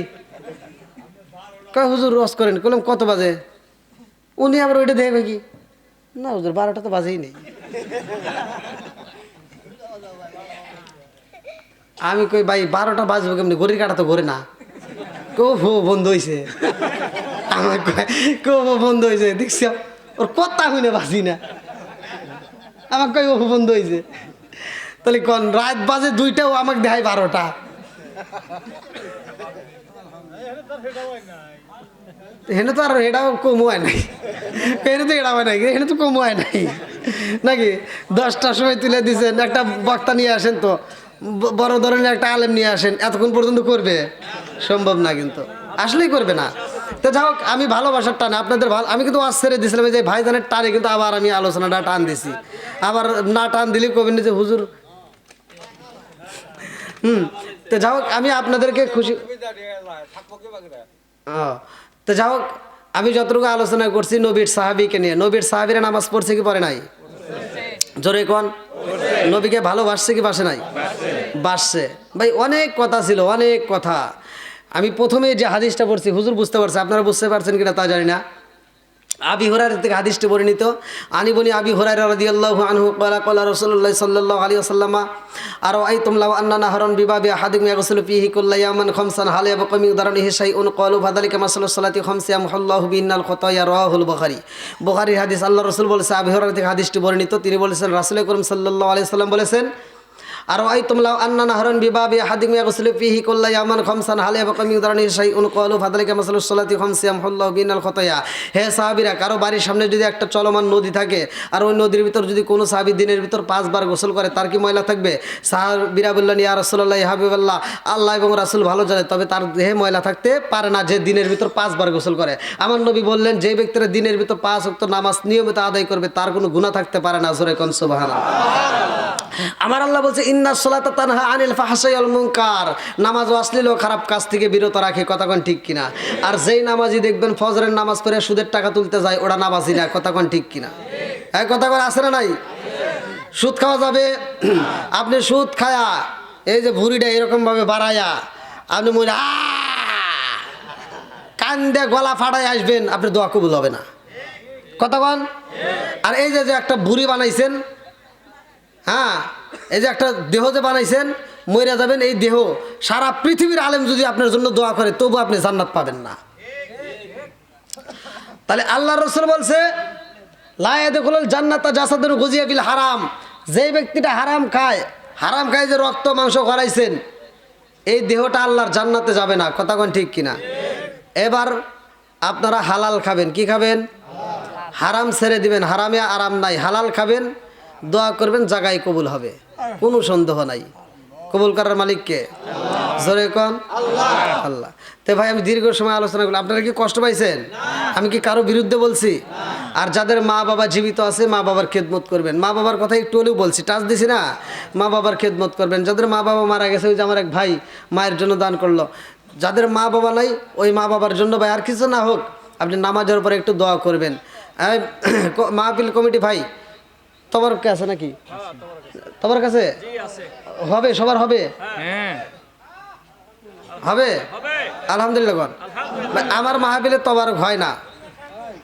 কয় হুজুর ওয়াজ করেন। বললাম কত বাজে? উনি আবার ওইটা দেখবে কি না হুজুর 12টা তো বাজেই নেই। আমি কই ভাই 12টা বাজবে কেমনি, ঘড়ির কাটা তো ঘরে না। কো বন্ধ হয়েছে, আমার কো বন্ধ হয়েছে, দেখছি ওর কথা হইনে বাজি না, আমার কই ও বন্ধ হয়েছে। তাহলে কোন রাত বাজে 2টাও আমাকে দেখায় 12টা। হেনে তো আর এটাও কম হয় নাই, হেনে তো এটা হয় নাই, হেনে তো কম হয় নাই নাকি? 10টার সময় তুলে দিচ্ছেন, একটা বক্তা নিয়ে আসেন, তো বড় ধরনের একটা আলেম নিয়ে আসেন, এতক্ষণ পর্যন্ত করবে? সম্ভব না, কিন্তু আসলেই করবে না। তো যাই হোক, আমি ভালোবাসার টানে আপনাদের আমি কিন্তু ওয়াজ ছেড়ে দিয়েছিলাম, যে ভাইজানের টানে কিন্তু আবার আমি আলোচনাটা টান দিছি। আবার না টান দিলে কবেন যে হুজুর। তো যাই হোক, আমি আপনাদেরকে খুশি, তো যাই হোক, আমি যতটুকু আলোচনা করছি নবীর সাহাবিকে নিয়ে। নবীর সাহাবিরা নামাজ পড়ছে কি পড়ে নাই? জোরে কোন? নবীকে ভালোবাসছে কি বাসে নাই? বাসছে। ভাই অনেক কথা ছিল, অনেক কথা। আমি প্রথমে যে হাদিসটা পড়ছি, হুজুর বুঝতে পারছে, আপনারা বুঝতে পারছেন কিনা তা জানি না। আবি হুরায়রা থেকে হাদিসটি বর্ণিত। আনি বনি আবি হুরায়রা রাদিয়াল্লাহু আনহু ক্বালা ক্বালা রাসূলুল্লাহ সাল্লাল্লাহু আলাইহি ওয়াসাল্লাম আরাআইতুম লাউ আন্না নাহরান বিবাবি আহাদিকুম ইয়াগসিলু ফীহি কুল্লা ইয়াওমান খামসান হাল ইয়াবকা মিন দারনিহি শাইউন ক্বালু ফাযালিকা মাসালুস সালাতি খামসি ইয়ামহুল্লাহু বিহিন্নাল খাতায়া রাওয়াহুল বুখারী। বুখারীর হাদিস। আল্লাহ রাসূল বলেছে, আবি হুরায়রা থেকে হাদিসটি বর্ণিত, তিনি বলেছেন রাসূল করিম সাল্লাল্লাহু আলাইহি ওয়াসাল্লাম বলেছেন, আরাআইতুম লাউ আন্না নাহরান বিবাবি আহাদিকুম ইয়াগসিলু ফীহি কুল্লা ইয়াওমান খামসান হাল ইয়াবকা মিন দারনিহি শাইউন ক্বালু ফাযালিকা মাসালুস সালাতি খামসি ইয়ামহুল্লাহু বিহিন্নাল খাতায়া। হে সাহাবীরা, কারো বাড়ির সামনে যদি একটা চলমান নদী থাকে, আর ওই নদীর ভিতর যদি কোনো সাহাবী দিনের ভিতর 5 বার গোসল করে, তার কি ময়লা থাকবে? সাহাবীরা বললেন, ইয়া রাসূলুল্লাহ, ইয়া হাবিবাল্লাহ, আল্লাহ এবং রাসূল ভালো জানে, তবে তার দেহে ময়লা থাকতে পারে না যে দিনের ভিতর 5 বার গোসল করে। আমার নবী বললেন, যে ব্যক্তিরা দিনের ভিতর 5 ওয়াক্ত নামাজ নিয়মিত আদায় করবে, তার কোনো গুনাহ থাকতে পারে না। জোরে কোন সুবহানাল্লাহ। আমার আল্লাহ বলছে, ইন্নাস সালাতা তানহা আনিল ফাহশাই ওয়াল মুনকার, নামাজ অশ্লীল ও খারাপ কাজ থেকে বিরত রাখে। কথা কোন ঠিক কিনা? আর যেই নামাজি দেখবেন ফজরের নামাজ পড়ে সুদের টাকা তুলতে যায়, ওরা নামাজি না। কথা কোন ঠিক কিনা? হ্যাঁ, কথা কোন আছে না নাই? সুদ খাওয়া যাবে? আপনি সুদ খায়া এই যে ভুঁড়িটা এরকম ভাবে বাড়ায়া আপনি মনে কান দিয়ে গলা ফাটাই আসবেন, আপনি দোয়া কবুল হবে না। কথা কোন? আর এই যে একটা ভুঁড়ি বানাইছেন, হ্যাঁ, এই যে একটা দেহ যে বানাইছেন, মরে যাবেন, এই দেহ সারা পৃথিবীর আলেম যদি আপনার জন্য দোয়া করে, তবু আপনি জান্নাত পাবেন না। তাহলে আল্লাহ রাসূল বলছে, লা ইয়াদখুলুল জান্নাতা জাসাদুন গুজিয়া বিল হারাম, যে ব্যক্তিটা হারাম খায় যে রক্ত মাংস খরাইছেন, এই দেহটা আল্লাহর জান্নাতে যাবে না। কথা কোন ঠিক কিনা? এবার আপনারা হালাল খাবেন। কি খাবেন? হারাম ছেড়ে দিবেন, হারামে আরাম নাই। হালাল খাবেন, দোয়া করবেন, জায়গায় কবুল হবে, কোনো সন্দেহ নাই। কবুল করার মালিক কে? জোরে কোন আল্লাহ। তো ভাই আমি দীর্ঘ সময় আলোচনা করলাম, আপনারা কি কষ্ট পাইছেন? আমি কি কারো বিরুদ্ধে বলছি? আর যাদের মা বাবা জীবিত আছে মা বাবার খেদমত করবেন। মা বাবার কথা একটু হলেও বলছি, টাচ দিছি না, মা বাবার খেদমত করবেন। যাদের মা বাবা মারা গেছে, ওই যে আমার এক ভাই মায়ের জন্য দান করলো, যাদের মা বাবা নাই ওই মা বাবার জন্য ভাই আর কিছু না হোক আপনি নামাজের পরে একটু দোয়া করবেন। মাহফিল কমিটি ভাই তোমার কে আছে নাকি? তোমার কাছে হবে, সবার হবে, হবে আলহামদুলিল্লাহ। ভাই আমার মাহফিলে তবারক হয় না,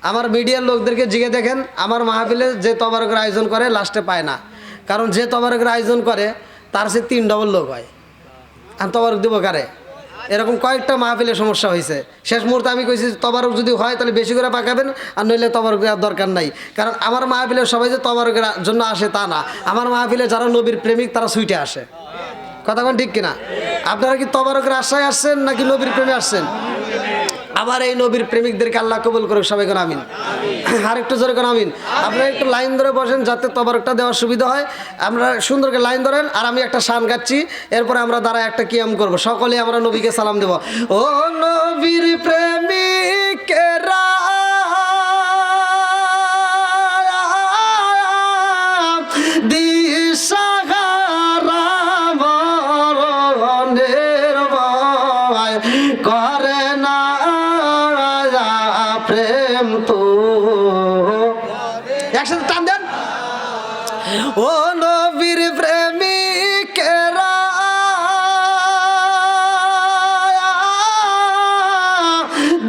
আমার মিডিয়ার লোকদেরকে জিগে দেখেন, আমার মাহফিলে যে তবারকের আয়োজন করে লাস্টে পায় না, কারণ যে তবারকের আয়োজন করে তার সে 3 ডবল লোক হয়। আমি তবারক দেবো কারে? এরকম কয়েকটা মাহফিলে সমস্যা হয়েছে। শেষ মুহূর্তে আমি কইছি তবারক যদি হয় তাহলে বেশি করে পাকাবেন, আর নইলে তবারক দেওয়ার দরকার নাই। কারণ আমার মাহফিলে সবাই যে তবারকের জন্য আসে তা না, আমার মাহফিলে যারা নবীর প্রেমিক তারা সুইটে আসে। কথা কোন ঠিক কিনা? আপনারা কি তবারকের আশায় আসছেন নাকি নবীর প্রেমে আসছেন? আবার এই নবীর প্রেমিকদেরকে আল্লাহ কবুল করুক, সবাই কোন আমিন। আর একটু জোরে কোন আমিন। আপনারা একটু লাইন ধরে বসেন যাতে তবারকটা দেওয়ার সুবিধা হয়। আমরা সুন্দর করে লাইন ধরেন, আর আমি একটা শান গাচ্ছি, এরপরে আমরা দাঁড়ায় একটা কিয়াম করব, সকলে আমরা নবীকে সালাম দেব। ও নবীর প্রেমিকেরা দিশাহারা মরণের ভয় করে না প্রেম তো। একসাথে টান দেন। ও নবীর প্রেমিকেরা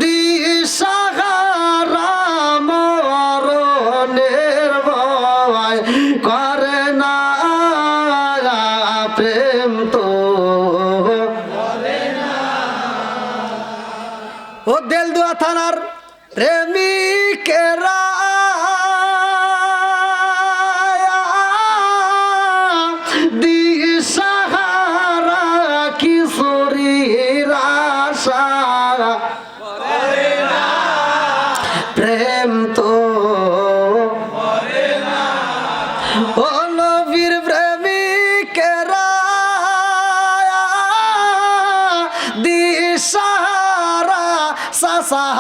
দিশাহারা মরণের ভয় করে না প্রেম তো। ও দেলদুয়া থানার প্রেমিকেরা দিশাহারা কিশোরীর আশা প্রেম তো। ও